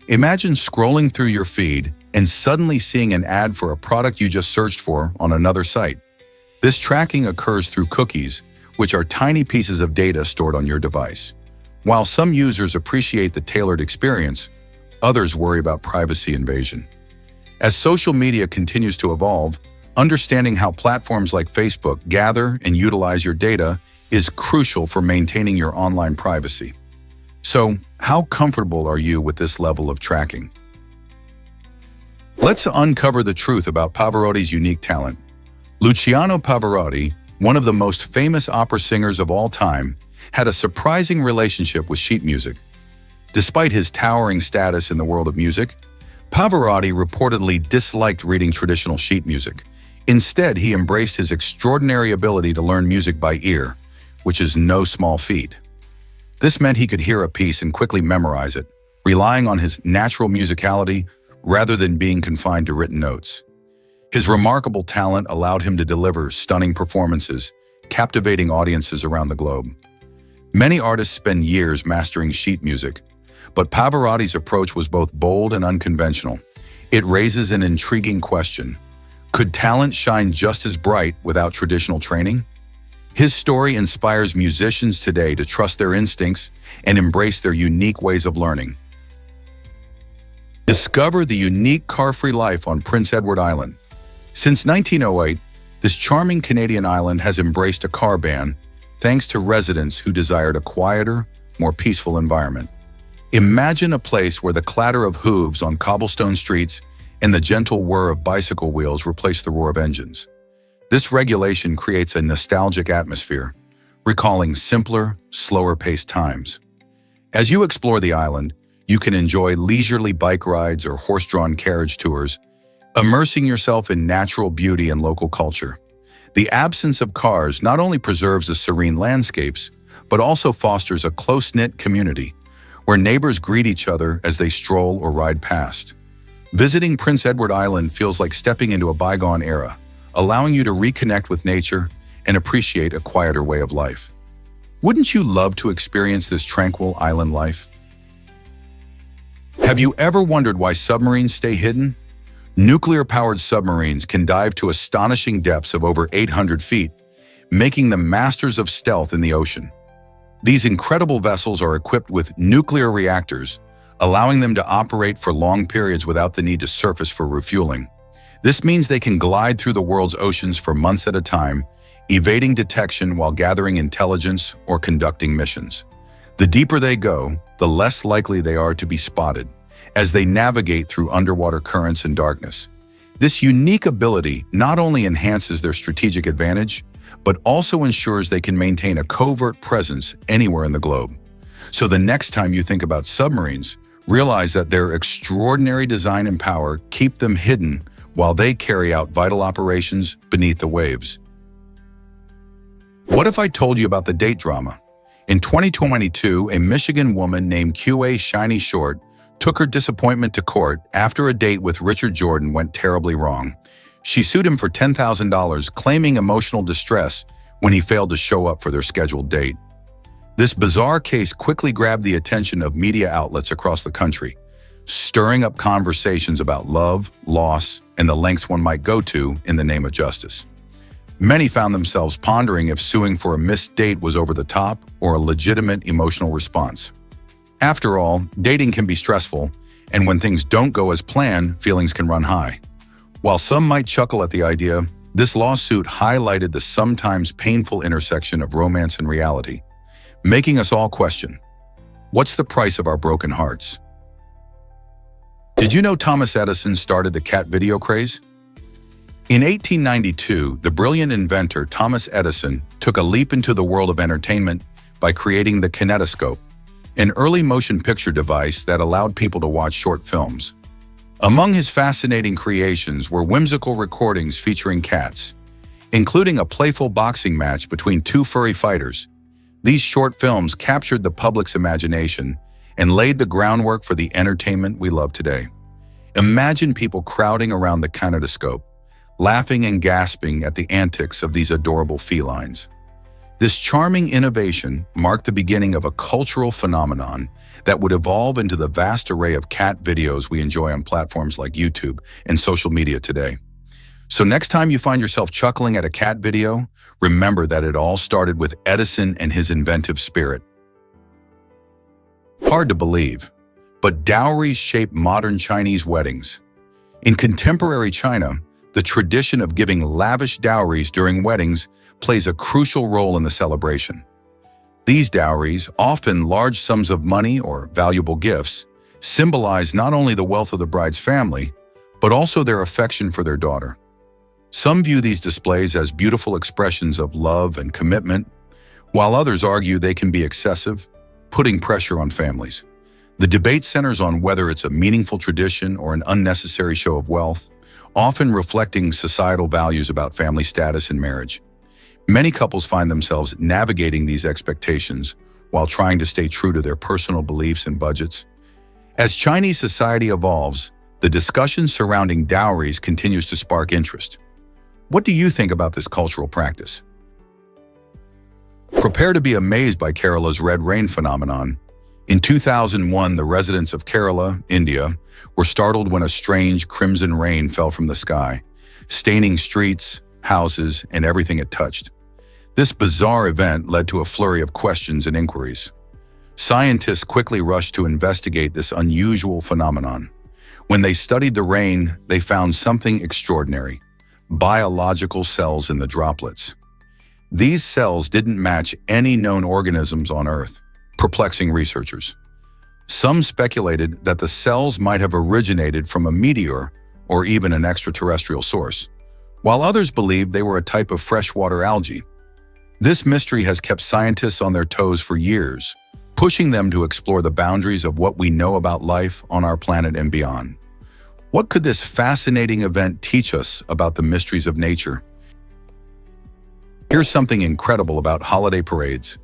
Imagine scrolling through your feed and suddenly seeing an ad for a product you just searched for on another site. This tracking occurs through cookies, which are tiny pieces of data stored on your device. While some users appreciate the tailored experience, others worry about privacy invasion. As social media continues to evolve, understanding how platforms like Facebook gather and utilize your data is crucial for maintaining your online privacy. So, how comfortable are you with this level of tracking? Let's uncover the truth about Pavarotti's unique talent. Luciano Pavarotti, one of the most famous opera singers of all time, had a surprising relationship with sheet music. Despite his towering status in the world of music, Pavarotti reportedly disliked reading traditional sheet music. Instead, he embraced his extraordinary ability to learn music by ear, which is no small feat. This meant he could hear a piece and quickly memorize it, relying on his natural musicality rather than being confined to written notes. His remarkable talent allowed him to deliver stunning performances, captivating audiences around the globe. Many artists spend years mastering sheet music, but Pavarotti's approach was both bold and unconventional. It raises an intriguing question. Could talent shine just as bright without traditional training? His story inspires musicians today to trust their instincts and embrace their unique ways of learning. Discover the unique car-free life on Prince Edward Island. Since 1908, this charming Canadian island has embraced a car ban thanks to residents who desired a quieter, more peaceful environment. Imagine a place where the clatter of hooves on cobblestone streets and the gentle whir of bicycle wheels replace the roar of engines. This regulation creates a nostalgic atmosphere, recalling simpler, slower-paced times. As you explore the island, you can enjoy leisurely bike rides or horse-drawn carriage tours, immersing yourself in natural beauty and local culture. The absence of cars not only preserves the serene landscapes, but also fosters a close-knit community where neighbors greet each other as they stroll or ride past. Visiting Prince Edward Island feels like stepping into a bygone era, allowing you to reconnect with nature and appreciate a quieter way of life. Wouldn't you love to experience this tranquil island life? Have you ever wondered why submarines stay hidden? Nuclear-powered submarines can dive to astonishing depths of over 800 feet, making them masters of stealth in the ocean. These incredible vessels are equipped with nuclear reactors, allowing them to operate for long periods without the need to surface for refueling. This means they can glide through the world's oceans for months at a time, evading detection while gathering intelligence or conducting missions. The deeper they go, the less likely they are to be spotted, as they navigate through underwater currents and darkness. This unique ability not only enhances their strategic advantage, but also ensures they can maintain a covert presence anywhere in the globe. So the next time you think about submarines, realize that their extraordinary design and power keep them hidden while they carry out vital operations beneath the waves. What if I told you about the date drama? In 2022, a Michigan woman named Q.A. Shiny Short took her disappointment to court after a date with Richard Jordan went terribly wrong. She sued him for $10,000, claiming emotional distress when he failed to show up for their scheduled date. This bizarre case quickly grabbed the attention of media outlets across the country, stirring up conversations about love, loss, and the lengths one might go to in the name of justice. Many found themselves pondering if suing for a missed date was over the top or a legitimate emotional response. After all, dating can be stressful, and when things don't go as planned, feelings can run high. While some might chuckle at the idea, this lawsuit highlighted the sometimes painful intersection of romance and reality, making us all question, what's the price of our broken hearts? Did you know Thomas Edison started the cat video craze? In 1892, the brilliant inventor Thomas Edison took a leap into the world of entertainment by creating the kinetoscope, an early motion picture device that allowed people to watch short films. Among his fascinating creations were whimsical recordings featuring cats, including a playful boxing match between two furry fighters. These short films captured the public's imagination and laid the groundwork for the entertainment we love today. Imagine people crowding around the kinetoscope, laughing and gasping at the antics of these adorable felines. This charming innovation marked the beginning of a cultural phenomenon that would evolve into the vast array of cat videos we enjoy on platforms like YouTube and social media today. So next time you find yourself chuckling at a cat video, remember that it all started with Edison and his inventive spirit. Hard to believe, but dowries shape modern Chinese weddings. In contemporary China, the tradition of giving lavish dowries during weddings plays a crucial role in the celebration. These dowries, often large sums of money or valuable gifts, symbolize not only the wealth of the bride's family, but also their affection for their daughter. Some view these displays as beautiful expressions of love and commitment, while others argue they can be excessive, putting pressure on families. The debate centers on whether it's a meaningful tradition or an unnecessary show of wealth, often reflecting societal values about family status and marriage. Many couples find themselves navigating these expectations while trying to stay true to their personal beliefs and budgets. As Chinese society evolves, the discussion surrounding dowries continues to spark interest. What do you think about this cultural practice? Prepare to be amazed by Kerala's red rain phenomenon. In 2001, the residents of Kerala, India, were startled when a strange crimson rain fell from the sky, staining streets, houses, and everything it touched. This bizarre event led to a flurry of questions and inquiries. Scientists quickly rushed to investigate this unusual phenomenon. When they studied the rain, they found something extraordinary: biological cells in the droplets. These cells didn't match any known organisms on Earth, perplexing researchers. Some speculated that the cells might have originated from a meteor or even an extraterrestrial source, while others believed they were a type of freshwater algae. This mystery has kept scientists on their toes for years, pushing them to explore the boundaries of what we know about life on our planet and beyond. What could this fascinating event teach us about the mysteries of nature? Here's something incredible about holiday parades.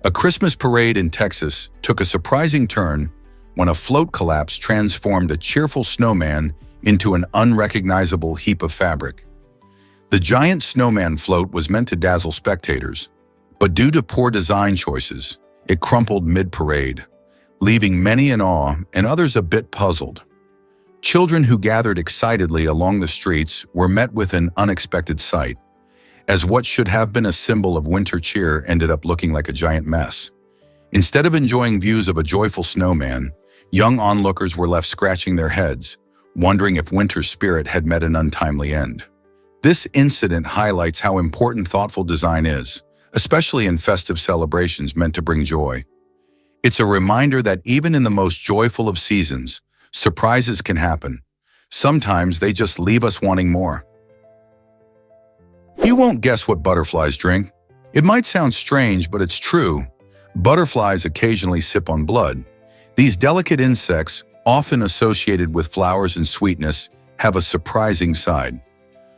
A Christmas parade in Texas took a surprising turn when a float collapse transformed a cheerful snowman into an unrecognizable heap of fabric. The giant snowman float was meant to dazzle spectators, but due to poor design choices, it crumpled mid-parade, leaving many in awe and others a bit puzzled. Children who gathered excitedly along the streets were met with an unexpected sight, as what should have been a symbol of winter cheer ended up looking like a giant mess. Instead of enjoying views of a joyful snowman, young onlookers were left scratching their heads, wondering if winter's spirit had met an untimely end. This incident highlights how important thoughtful design is, especially in festive celebrations meant to bring joy. It's a reminder that even in the most joyful of seasons, surprises can happen. Sometimes they just leave us wanting more. You won't guess what butterflies drink. It might sound strange, but it's true. Butterflies occasionally sip on blood. These delicate insects, often associated with flowers and sweetness, have a surprising side.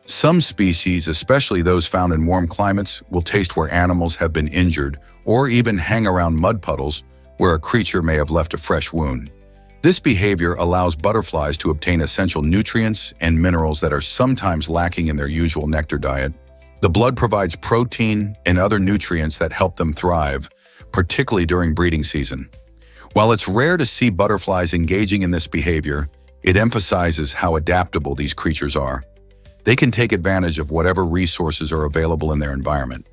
Some species, especially those found in warm climates, will taste where animals have been injured or even hang around mud puddles where a creature may have left a fresh wound. This behavior allows butterflies to obtain essential nutrients and minerals that are sometimes lacking in their usual nectar diet. The blood provides protein and other nutrients that help them thrive, particularly during breeding season. While it's rare to see butterflies engaging in this behavior, it emphasizes how adaptable these creatures are. They can take advantage of whatever resources are available in their environment.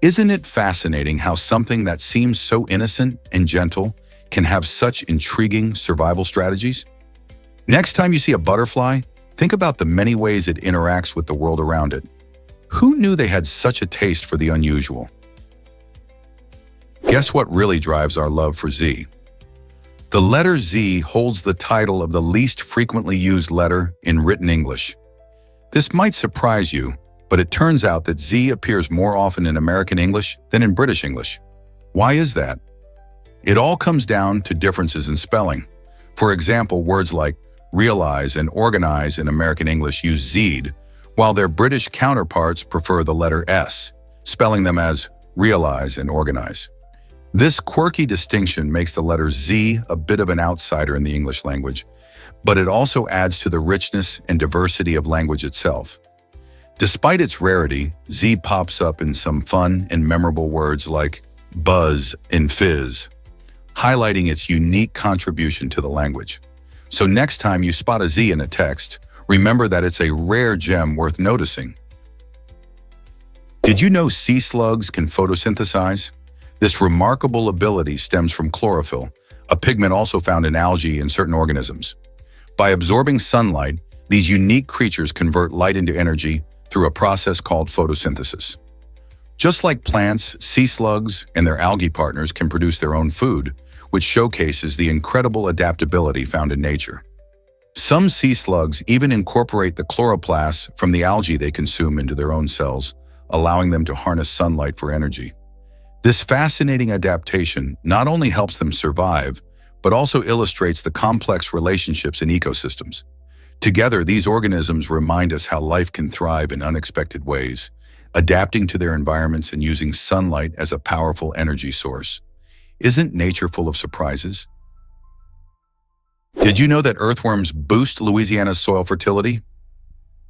Isn't it fascinating how something that seems so innocent and gentle can have such intriguing survival strategies? Next time you see a butterfly, think about the many ways it interacts with the world around it. Who knew they had such a taste for the unusual? Guess what really drives our love for Z? The letter Z holds the title of the least frequently used letter in written English. This might surprise you, but it turns out that Z appears more often in American English than in British English. Why is that? It all comes down to differences in spelling. For example, words like realize and organize in American English use Z'd, while their British counterparts prefer the letter S, spelling them as realize and organize. This quirky distinction makes the letter Z a bit of an outsider in the English language, but it also adds to the richness and diversity of language itself. Despite its rarity, Z pops up in some fun and memorable words like buzz and fizz, highlighting its unique contribution to the language. So next time you spot a Z in a text, remember that it's a rare gem worth noticing. Did you know sea slugs can photosynthesize? This remarkable ability stems from chlorophyll, a pigment also found in algae and certain organisms. By absorbing sunlight, these unique creatures convert light into energy through a process called photosynthesis. Just like plants, sea slugs and their algae partners can produce their own food, which showcases the incredible adaptability found in nature. Some sea slugs even incorporate the chloroplasts from the algae they consume into their own cells, allowing them to harness sunlight for energy. This fascinating adaptation not only helps them survive, but also illustrates the complex relationships in ecosystems. Together, these organisms remind us how life can thrive in unexpected ways, adapting to their environments and using sunlight as a powerful energy source. Isn't nature full of surprises? Did you know that earthworms boost Louisiana's soil fertility?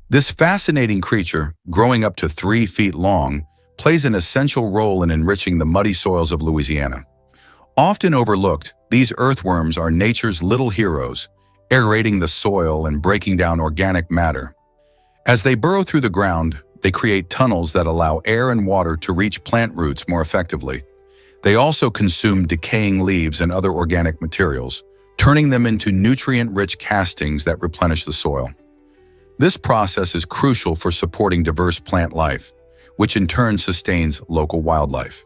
This fascinating creature, growing up to 3 feet long, plays an essential role in enriching the muddy soils of Louisiana. Often overlooked, these earthworms are nature's little heroes, aerating the soil and breaking down organic matter. As they burrow through the ground, they create tunnels that allow air and water to reach plant roots more effectively. They also consume decaying leaves and other organic materials, turning them into nutrient-rich castings that replenish the soil. This process is crucial for supporting diverse plant life, which in turn sustains local wildlife.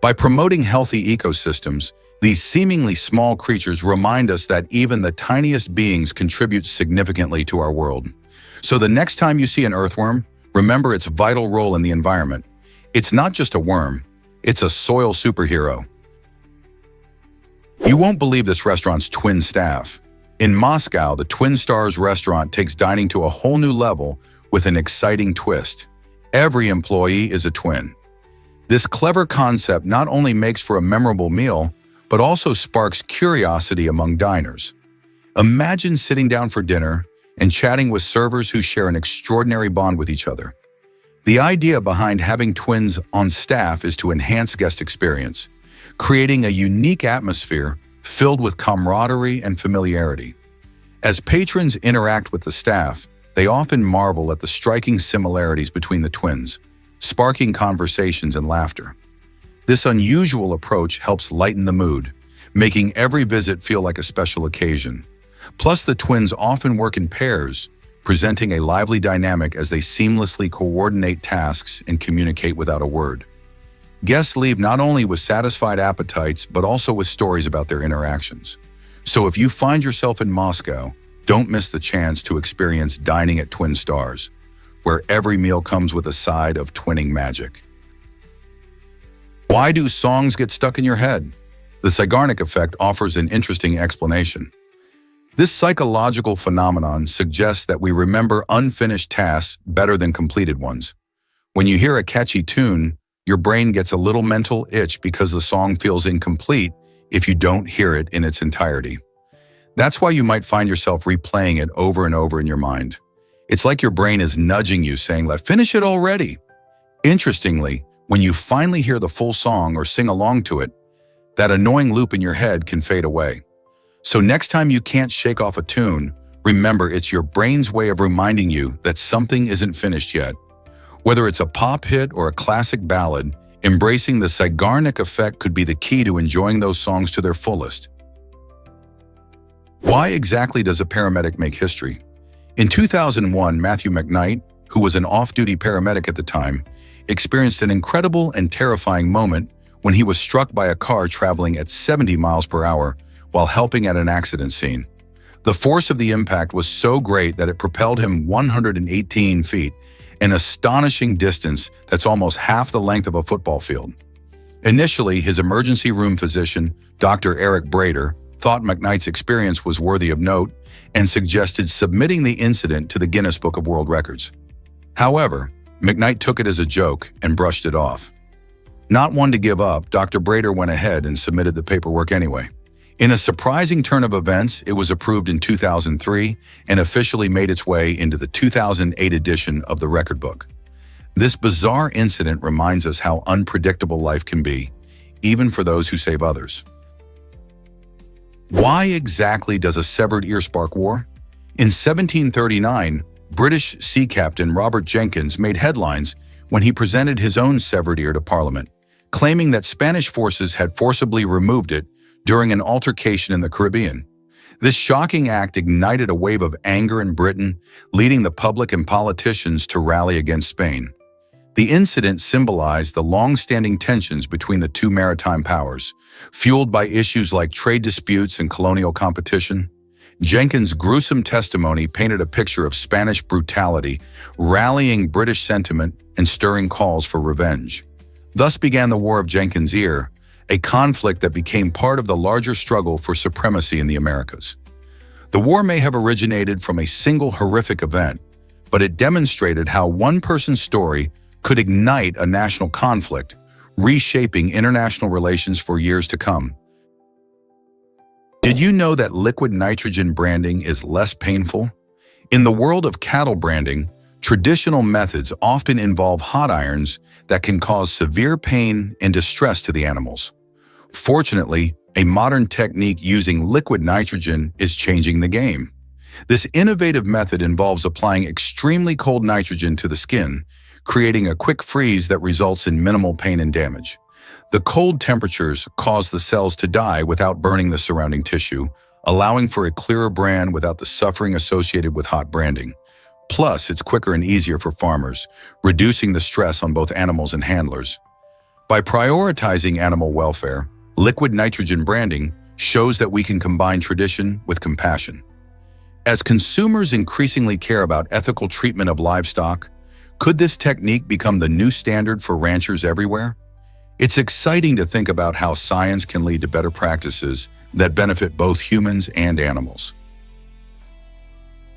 By promoting healthy ecosystems, these seemingly small creatures remind us that even the tiniest beings contribute significantly to our world. So the next time you see an earthworm, remember its vital role in the environment. It's not just a worm, it's a soil superhero. You won't believe this restaurant's twin staff. In Moscow, the Twin Stars restaurant takes dining to a whole new level with an exciting twist. Every employee is a twin. This clever concept not only makes for a memorable meal, but also sparks curiosity among diners. Imagine sitting down for dinner and chatting with servers who share an extraordinary bond with each other. The idea behind having twins on staff is to enhance guest experience, creating a unique atmosphere filled with camaraderie and familiarity. As patrons interact with the staff, they often marvel at the striking similarities between the twins, sparking conversations and laughter. This unusual approach helps lighten the mood, making every visit feel like a special occasion. Plus, the twins often work in pairs, presenting a lively dynamic as they seamlessly coordinate tasks and communicate without a word. Guests leave not only with satisfied appetites, but also with stories about their interactions. So if you find yourself in Moscow, don't miss the chance to experience dining at Twin Stars, where every meal comes with a side of twinning magic. Why do songs get stuck in your head? The Zeigarnik effect offers an interesting explanation. This psychological phenomenon suggests that we remember unfinished tasks better than completed ones. When you hear a catchy tune, your brain gets a little mental itch because the song feels incomplete if you don't hear it in its entirety. That's why you might find yourself replaying it over and over in your mind. It's like your brain is nudging you, saying, "Let's finish it already." Interestingly, when you finally hear the full song or sing along to it, that annoying loop in your head can fade away. So next time you can't shake off a tune, remember it's your brain's way of reminding you that something isn't finished yet. Whether it's a pop hit or a classic ballad, embracing the Zeigarnik effect could be the key to enjoying those songs to their fullest. Why exactly does a paramedic make history? In 2001, Matthew McKnight, who was an off-duty paramedic at the time, experienced an incredible and terrifying moment when he was struck by a car traveling at 70 miles per hour while helping at an accident scene. The force of the impact was so great that it propelled him 118 feet, an astonishing distance that's almost half the length of a football field. Initially, his emergency room physician, Dr. Eric Brader, thought McKnight's experience was worthy of note and suggested submitting the incident to the Guinness Book of World Records. However, McKnight took it as a joke and brushed it off. Not one to give up, Dr. Brader went ahead and submitted the paperwork anyway. In a surprising turn of events, it was approved in 2003 and officially made its way into the 2008 edition of the record book. This bizarre incident reminds us how unpredictable life can be, even for those who save others. Why exactly does a severed ear spark war? In 1739, British sea captain Robert Jenkins made headlines when he presented his own severed ear to Parliament, claiming that Spanish forces had forcibly removed it during an altercation in the Caribbean. This shocking act ignited a wave of anger in Britain, leading the public and politicians to rally against Spain. The incident symbolized the long-standing tensions between the two maritime powers, fueled by issues like trade disputes and colonial competition. Jenkins' gruesome testimony painted a picture of Spanish brutality, rallying British sentiment and stirring calls for revenge. Thus began the War of Jenkins' Ear, a conflict that became part of the larger struggle for supremacy in the Americas. The war may have originated from a single horrific event, but it demonstrated how one person's story could ignite a national conflict, reshaping international relations for years to come. Did you know that liquid nitrogen branding is less painful? In the world of cattle branding, traditional methods often involve hot irons that can cause severe pain and distress to the animals. Fortunately, a modern technique using liquid nitrogen is changing the game. This innovative method involves applying extremely cold nitrogen to the skin, creating a quick freeze that results in minimal pain and damage. The cold temperatures cause the cells to die without burning the surrounding tissue, allowing for a clearer brand without the suffering associated with hot branding. Plus, it's quicker and easier for farmers, reducing the stress on both animals and handlers. By prioritizing animal welfare, liquid nitrogen branding shows that we can combine tradition with compassion. As consumers increasingly care about ethical treatment of livestock, could this technique become the new standard for ranchers everywhere? It's exciting to think about how science can lead to better practices that benefit both humans and animals.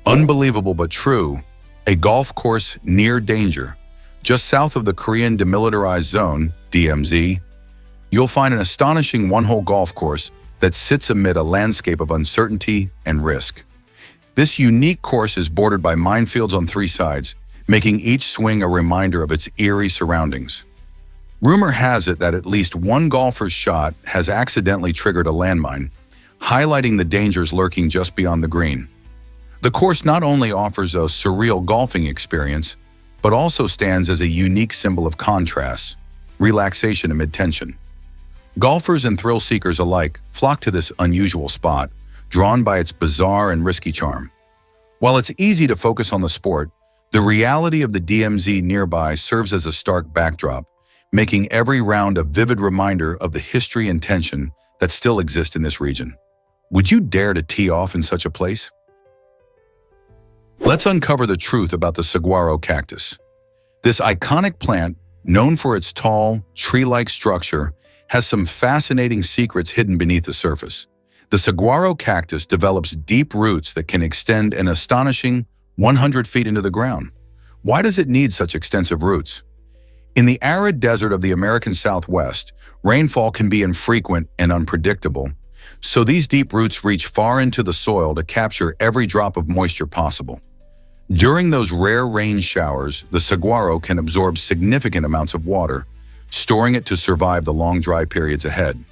Unbelievable but true, a golf course near danger. Just south of the Korean Demilitarized Zone, DMZ, you'll find an astonishing one-hole golf course that sits amid a landscape of uncertainty and risk. This unique course is bordered by minefields on three sides, making each swing a reminder of its eerie surroundings. Rumor has it that at least one golfer's shot has accidentally triggered a landmine, highlighting the dangers lurking just beyond the green. The course not only offers a surreal golfing experience, but also stands as a unique symbol of contrast, relaxation amid tension. Golfers and thrill seekers alike flock to this unusual spot, drawn by its bizarre and risky charm. While it's easy to focus on the sport, the reality of the DMZ nearby serves as a stark backdrop, making every round a vivid reminder of the history and tension that still exist in this region. Would you dare to tee off in such a place? Let's uncover the truth about the saguaro cactus. This iconic plant, known for its tall, tree-like structure, has some fascinating secrets hidden beneath the surface. The saguaro cactus develops deep roots that can extend an astonishing 100 feet into the ground. Why does it need such extensive roots? In the arid desert of the American Southwest, rainfall can be infrequent and unpredictable, so these deep roots reach far into the soil to capture every drop of moisture possible. During those rare rain showers, the saguaro can absorb significant amounts of water, storing it to survive the long dry periods ahead.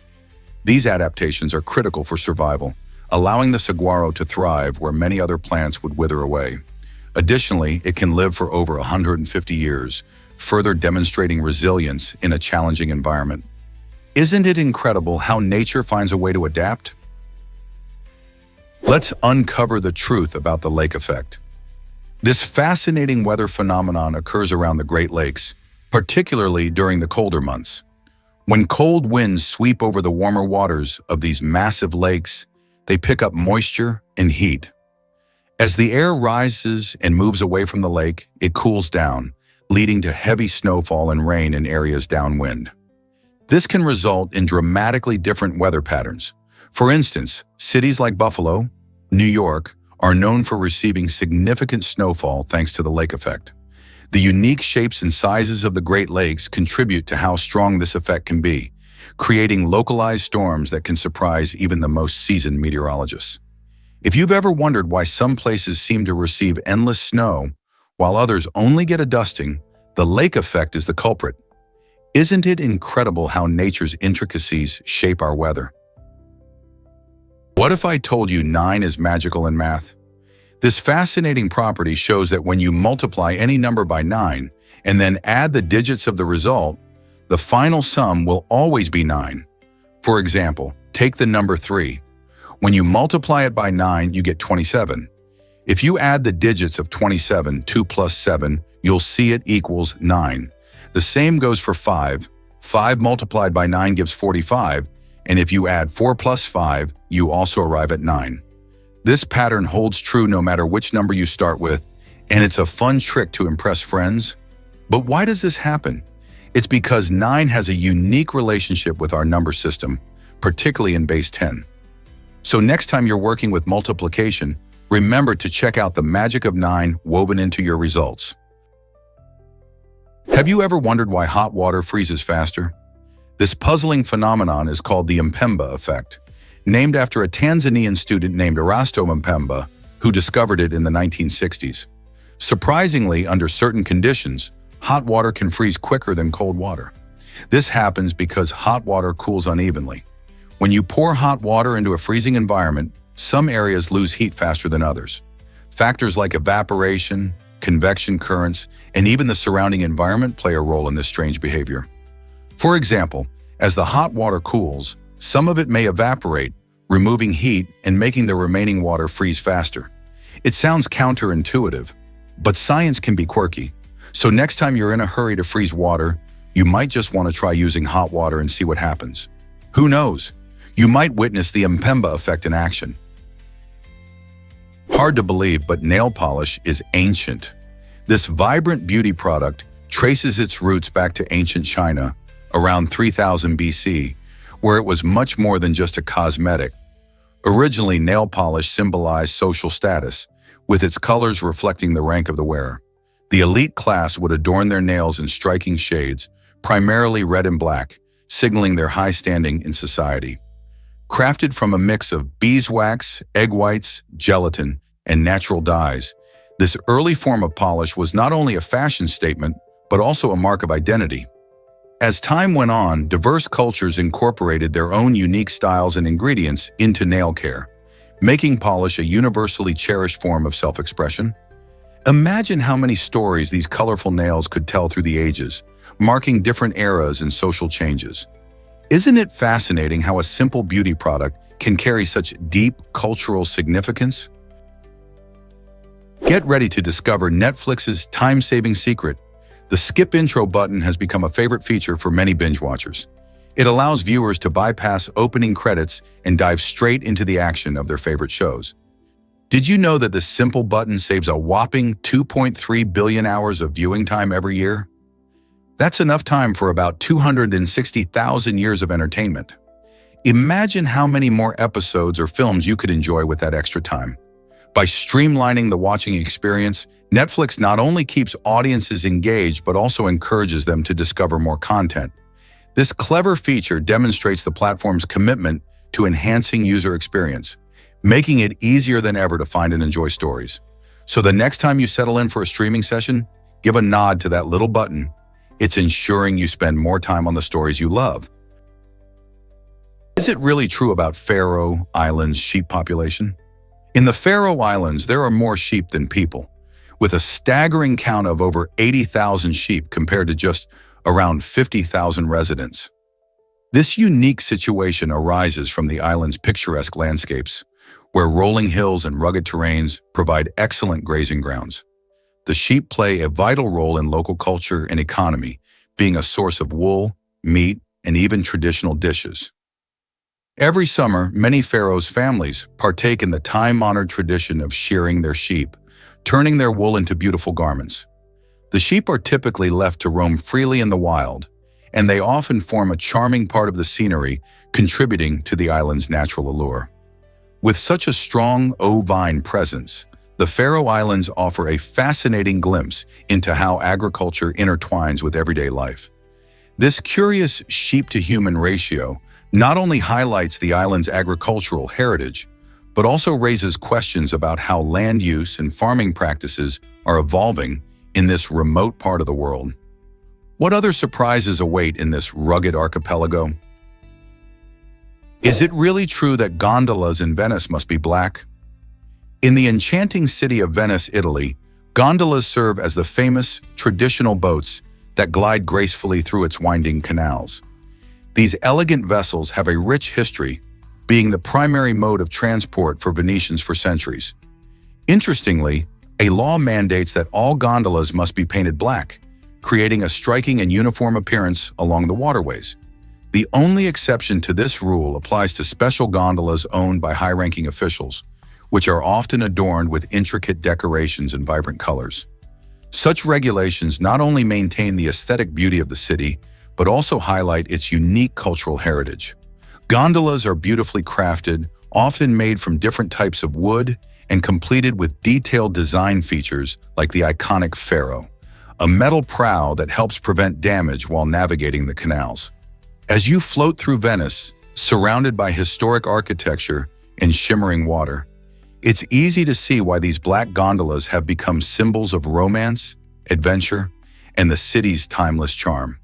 These adaptations are critical for survival, allowing the saguaro to thrive where many other plants would wither away. Additionally, it can live for over 150 years, further demonstrating resilience in a challenging environment. Isn't it incredible how nature finds a way to adapt? Let's uncover the truth about the lake effect. This fascinating weather phenomenon occurs around the Great Lakes, particularly during the colder months. When cold winds sweep over the warmer waters of these massive lakes, they pick up moisture and heat. As the air rises and moves away from the lake, it cools down, leading to heavy snowfall and rain in areas downwind. This can result in dramatically different weather patterns. For instance, cities like Buffalo, New York, are known for receiving significant snowfall thanks to the lake effect. The unique shapes and sizes of the Great Lakes contribute to how strong this effect can be, creating localized storms that can surprise even the most seasoned meteorologists. If you've ever wondered why some places seem to receive endless snow, while others only get a dusting, the lake effect is the culprit. Isn't it incredible how nature's intricacies shape our weather? What if I told you 9 is magical in math? This fascinating property shows that when you multiply any number by 9 and then add the digits of the result, the final sum will always be 9. For example, take the number 3. When you multiply it by 9, you get 27. If you add the digits of 27, 2 plus 7, you'll see it equals 9. The same goes for 5. 5 multiplied by 9 gives 45, and if you add 4 plus 5, you also arrive at 9. This pattern holds true no matter which number you start with, and it's a fun trick to impress friends. But why does this happen? It's because 9 has a unique relationship with our number system, particularly in base 10. So next time you're working with multiplication, remember to check out the magic of 9 woven into your results. Have you ever wondered why hot water freezes faster? This puzzling phenomenon is called the Mpemba effect, named after a Tanzanian student named Erasto Mpemba, who discovered it in the 1960s. Surprisingly, under certain conditions, hot water can freeze quicker than cold water. This happens because hot water cools unevenly. When you pour hot water into a freezing environment, some areas lose heat faster than others. Factors like evaporation, convection currents, and even the surrounding environment play a role in this strange behavior. For example, as the hot water cools, some of it may evaporate, removing heat and making the remaining water freeze faster. It sounds counterintuitive, but science can be quirky. So next time you're in a hurry to freeze water, you might just want to try using hot water and see what happens. Who knows? You might witness the Mpemba effect in action. Hard to believe, but nail polish is ancient. This vibrant beauty product traces its roots back to ancient China, around 3000 BC, where it was much more than just a cosmetic. Originally, nail polish symbolized social status, with its colors reflecting the rank of the wearer. The elite class would adorn their nails in striking shades, primarily red and black, signaling their high standing in society. Crafted from a mix of beeswax, egg whites, gelatin, and natural dyes, this early form of polish was not only a fashion statement, but also a mark of identity. As time went on, diverse cultures incorporated their own unique styles and ingredients into nail care, making polish a universally cherished form of self-expression. Imagine how many stories these colorful nails could tell through the ages, marking different eras and social changes. Isn't it fascinating how a simple beauty product can carry such deep cultural significance? Get ready to discover Netflix's time-saving secret. The skip intro button has become a favorite feature for many binge watchers. It allows viewers to bypass opening credits and dive straight into the action of their favorite shows. Did you know that this simple button saves a whopping 2.3 billion hours of viewing time every year? That's enough time for about 260,000 years of entertainment. Imagine how many more episodes or films you could enjoy with that extra time. By streamlining the watching experience, Netflix not only keeps audiences engaged but also encourages them to discover more content. This clever feature demonstrates the platform's commitment to enhancing user experience, making it easier than ever to find and enjoy stories. So the next time you settle in for a streaming session, give a nod to that little button. It's ensuring you spend more time on the stories you love. Is it really true about Faroe Islands' sheep population? In the Faroe Islands, there are more sheep than people, with a staggering count of over 80,000 sheep compared to just around 50,000 residents. This unique situation arises from the island's picturesque landscapes, where rolling hills and rugged terrains provide excellent grazing grounds. The sheep play a vital role in local culture and economy, being a source of wool, meat, and even traditional dishes. Every summer, many Faroes families partake in the time-honored tradition of shearing their sheep, turning their wool into beautiful garments. The sheep are typically left to roam freely in the wild, and they often form a charming part of the scenery, contributing to the island's natural allure. With such a strong ovine presence, the Faroe Islands offer a fascinating glimpse into how agriculture intertwines with everyday life. This curious sheep-to-human ratio not only highlights the island's agricultural heritage, but also raises questions about how land use and farming practices are evolving in this remote part of the world. What other surprises await in this rugged archipelago? Is it really true that gondolas in Venice must be black? In the enchanting city of Venice, Italy, gondolas serve as the famous traditional boats that glide gracefully through its winding canals. These elegant vessels have a rich history, being the primary mode of transport for Venetians for centuries. Interestingly, a law mandates that all gondolas must be painted black, creating a striking and uniform appearance along the waterways. The only exception to this rule applies to special gondolas owned by high-ranking officials, which are often adorned with intricate decorations and vibrant colors. Such regulations not only maintain the aesthetic beauty of the city, but also highlight its unique cultural heritage. Gondolas are beautifully crafted, often made from different types of wood, and completed with detailed design features like the iconic Pharaoh, a metal prow that helps prevent damage while navigating the canals. As you float through Venice, surrounded by historic architecture and shimmering water, it's easy to see why these black gondolas have become symbols of romance, adventure, and the city's timeless charm.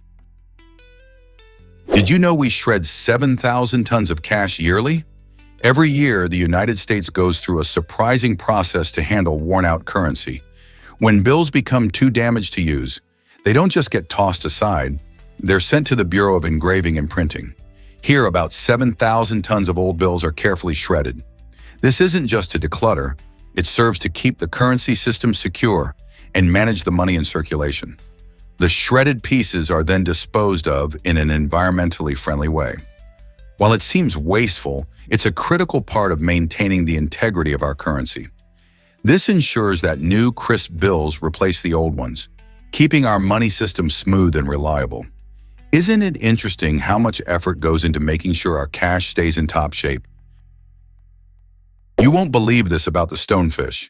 Did you know we shred 7,000 tons of cash yearly? Every year, the United States goes through a surprising process to handle worn-out currency. When bills become too damaged to use, they don't just get tossed aside, they're sent to the Bureau of Engraving and Printing. Here, about 7,000 tons of old bills are carefully shredded. This isn't just to declutter, it serves to keep the currency system secure and manage the money in circulation. The shredded pieces are then disposed of in an environmentally friendly way. While it seems wasteful, it's a critical part of maintaining the integrity of our currency. This ensures that new, crisp bills replace the old ones, keeping our money system smooth and reliable. Isn't it interesting how much effort goes into making sure our cash stays in top shape? You won't believe this about the stonefish.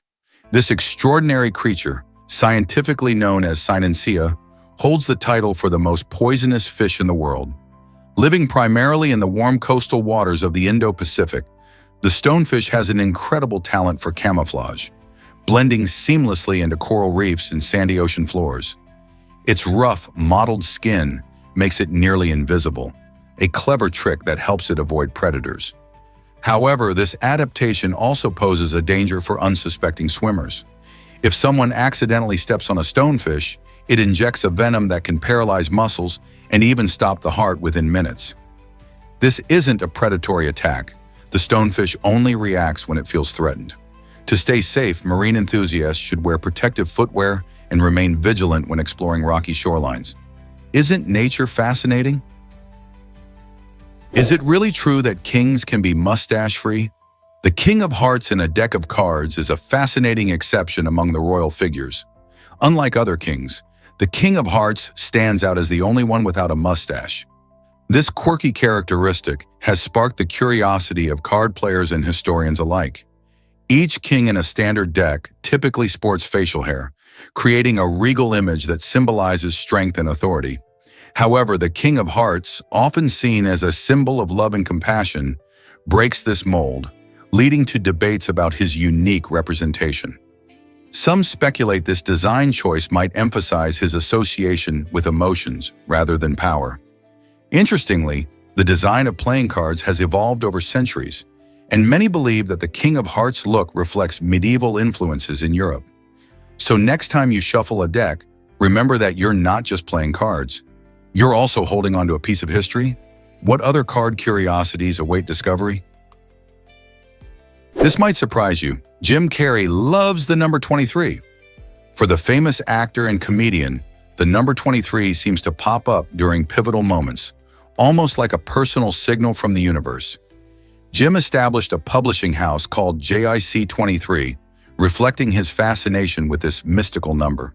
This extraordinary creature, scientifically known as Cynoncea, holds the title for the most poisonous fish in the world. Living primarily in the warm coastal waters of the Indo-Pacific, the stonefish has an incredible talent for camouflage, blending seamlessly into coral reefs and sandy ocean floors. Its rough, mottled skin makes it nearly invisible, a clever trick that helps it avoid predators. However, this adaptation also poses a danger for unsuspecting swimmers. If someone accidentally steps on a stonefish, it injects a venom that can paralyze muscles and even stop the heart within minutes. This isn't a predatory attack. The stonefish only reacts when it feels threatened. To stay safe, marine enthusiasts should wear protective footwear and remain vigilant when exploring rocky shorelines. Isn't nature fascinating? Is it really true that kings can be mustache-free? The King of Hearts in a deck of cards is a fascinating exception among the royal figures. Unlike other kings, the King of Hearts stands out as the only one without a mustache. This quirky characteristic has sparked the curiosity of card players and historians alike. Each king in a standard deck typically sports facial hair, creating a regal image that symbolizes strength and authority. However, the King of Hearts, often seen as a symbol of love and compassion, breaks this mold, leading to debates about his unique representation. Some speculate this design choice might emphasize his association with emotions rather than power. Interestingly, the design of playing cards has evolved over centuries, and many believe that the King of Hearts look reflects medieval influences in Europe. So next time you shuffle a deck, remember that you're not just playing cards. You're also holding onto a piece of history. What other card curiosities await discovery? This might surprise you. Jim Carrey loves the number 23. For the famous actor and comedian, the number 23 seems to pop up during pivotal moments, almost like a personal signal from the universe. Jim established a publishing house called JIC 23, reflecting his fascination with this mystical number.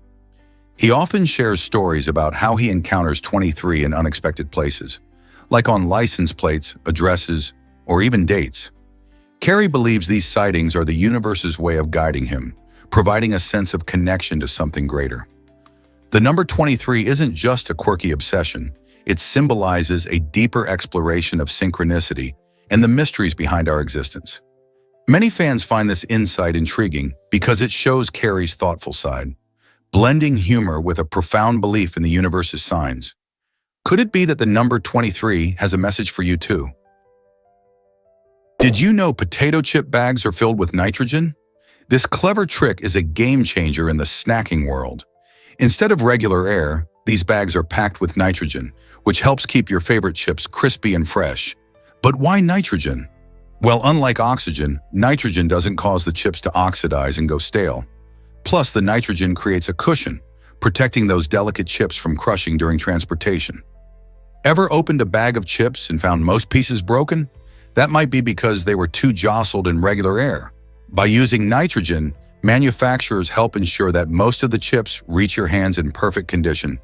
He often shares stories about how he encounters 23 in unexpected places, like on license plates, addresses, or even dates. Carrey believes these sightings are the universe's way of guiding him, providing a sense of connection to something greater. The number 23 isn't just a quirky obsession, it symbolizes a deeper exploration of synchronicity and the mysteries behind our existence. Many fans find this insight intriguing because it shows Carrey's thoughtful side, blending humor with a profound belief in the universe's signs. Could it be that the number 23 has a message for you too? Did you know potato chip bags are filled with nitrogen? This clever trick is a game changer in the snacking world. Instead of regular air, These bags are packed with nitrogen, which helps keep your favorite chips crispy and fresh. But why nitrogen? Well, unlike oxygen, nitrogen doesn't cause the chips to oxidize and go stale. Plus, the nitrogen creates a cushion, protecting those delicate chips from crushing during transportation. Ever opened a bag of chips and found most pieces broken? That might be because they were too jostled in regular air. By using nitrogen, manufacturers help ensure that most of the chips reach your hands in perfect condition.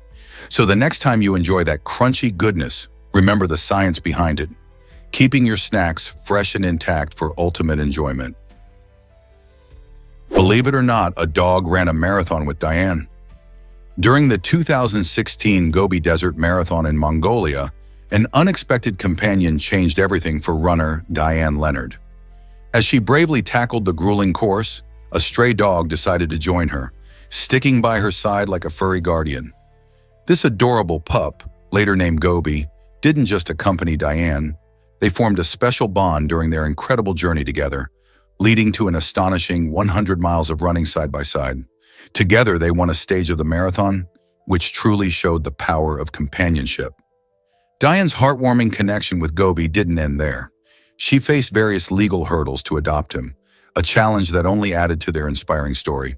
So the next time you enjoy that crunchy goodness, remember the science behind it, keeping your snacks fresh and intact for ultimate enjoyment. Believe it or not, a dog ran a marathon with Diane. During the 2016 Gobi Desert Marathon in Mongolia, an unexpected companion changed everything for runner Diane Leonard. As she bravely tackled the grueling course, a stray dog decided to join her, sticking by her side like a furry guardian. This adorable pup, later named Gobi, didn't just accompany Diane. They formed a special bond during their incredible journey together, leading to an astonishing 100 miles of running side by side. Together, they won a stage of the marathon, which truly showed the power of companionship. Diane's heartwarming connection with Gobi didn't end there. She faced various legal hurdles to adopt him, a challenge that only added to their inspiring story.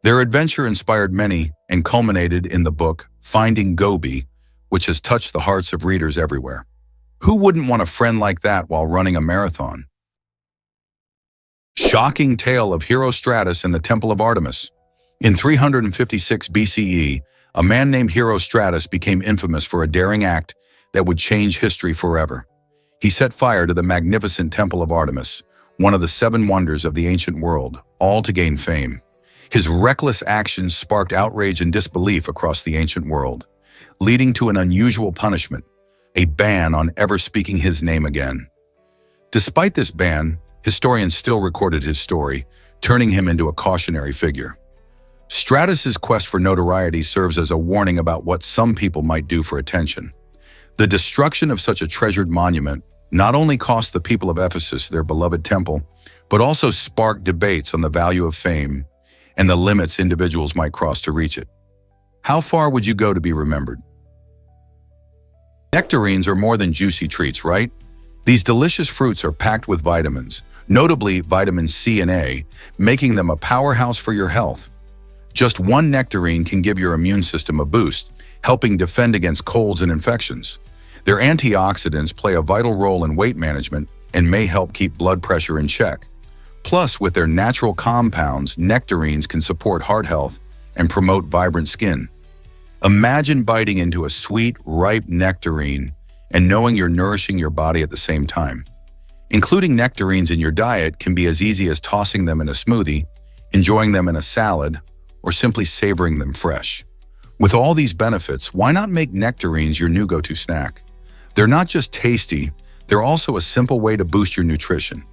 Their adventure inspired many and culminated in the book Finding Gobi, which has touched the hearts of readers everywhere. Who wouldn't want a friend like that while running a marathon? Shocking tale of Herostratus and the Temple of Artemis. In 356 BCE, a man named Herostratus became infamous for a daring act that would change history forever. He set fire to the magnificent Temple of Artemis, one of the 7 wonders of the ancient world, all to gain fame. His reckless actions sparked outrage and disbelief across the ancient world, leading to an unusual punishment, a ban on ever speaking his name again. Despite this ban, historians still recorded his story, turning him into a cautionary figure. Stratus's quest for notoriety serves as a warning about what some people might do for attention. The destruction of such a treasured monument not only cost the people of Ephesus their beloved temple, but also sparked debates on the value of fame and the limits individuals might cross to reach it. How far would you go to be remembered? Nectarines are more than juicy treats, right? These delicious fruits are packed with vitamins, notably vitamins C and A, making them a powerhouse for your health. Just one nectarine can give your immune system a boost, helping defend against colds and infections. Their antioxidants play a vital role in weight management and may help keep blood pressure in check. Plus, with their natural compounds, nectarines can support heart health and promote vibrant skin. Imagine biting into a sweet, ripe nectarine and knowing you're nourishing your body at the same time. Including nectarines in your diet can be as easy as tossing them in a smoothie, enjoying them in a salad, or simply savoring them fresh. With all these benefits, why not make nectarines your new go-to snack? They're not just tasty, they're also a simple way to boost your nutrition.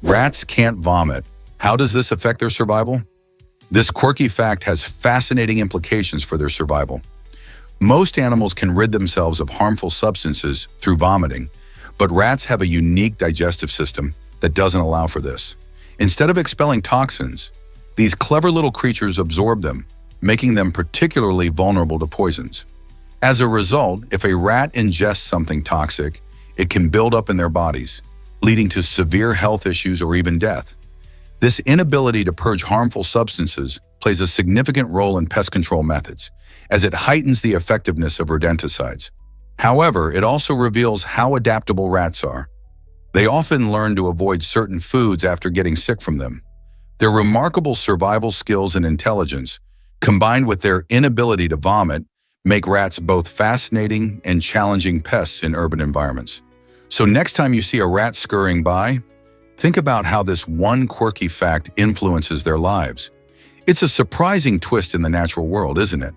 Rats can't vomit. How does this affect their survival? This quirky fact has fascinating implications for their survival. Most animals can rid themselves of harmful substances through vomiting, but rats have a unique digestive system that doesn't allow for this. Instead of expelling toxins, these clever little creatures absorb them, making them particularly vulnerable to poisons. As a result, if a rat ingests something toxic, it can build up in their bodies, leading to severe health issues or even death. This inability to purge harmful substances plays a significant role in pest control methods, as it heightens the effectiveness of rodenticides. However, it also reveals how adaptable rats are. They often learn to avoid certain foods after getting sick from them. Their remarkable survival skills and intelligence, combined with their inability to vomit, make rats both fascinating and challenging pests in urban environments. So next time you see a rat scurrying by, think about how this one quirky fact influences their lives. It's a surprising twist in the natural world, isn't it?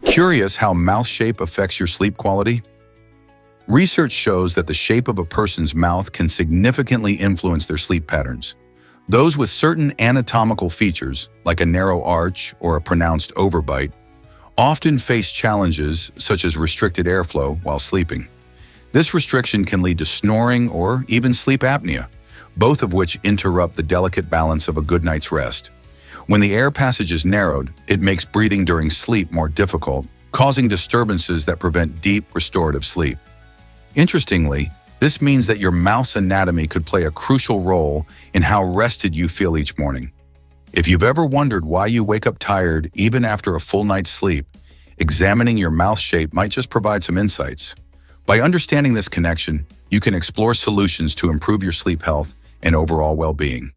Curious how mouth shape affects your sleep quality? Research shows that the shape of a person's mouth can significantly influence their sleep patterns. Those with certain anatomical features, like a narrow arch or a pronounced overbite, often face challenges such as restricted airflow while sleeping. This restriction can lead to snoring or even sleep apnea, both of which interrupt the delicate balance of a good night's rest. When the air passage is narrowed, it makes breathing during sleep more difficult, causing disturbances that prevent deep, restorative sleep. Interestingly, this means that your mouth's anatomy could play a crucial role in how rested you feel each morning. If you've ever wondered why you wake up tired even after a full night's sleep, examining your mouth shape might just provide some insights. By understanding this connection, you can explore solutions to improve your sleep health and overall well-being.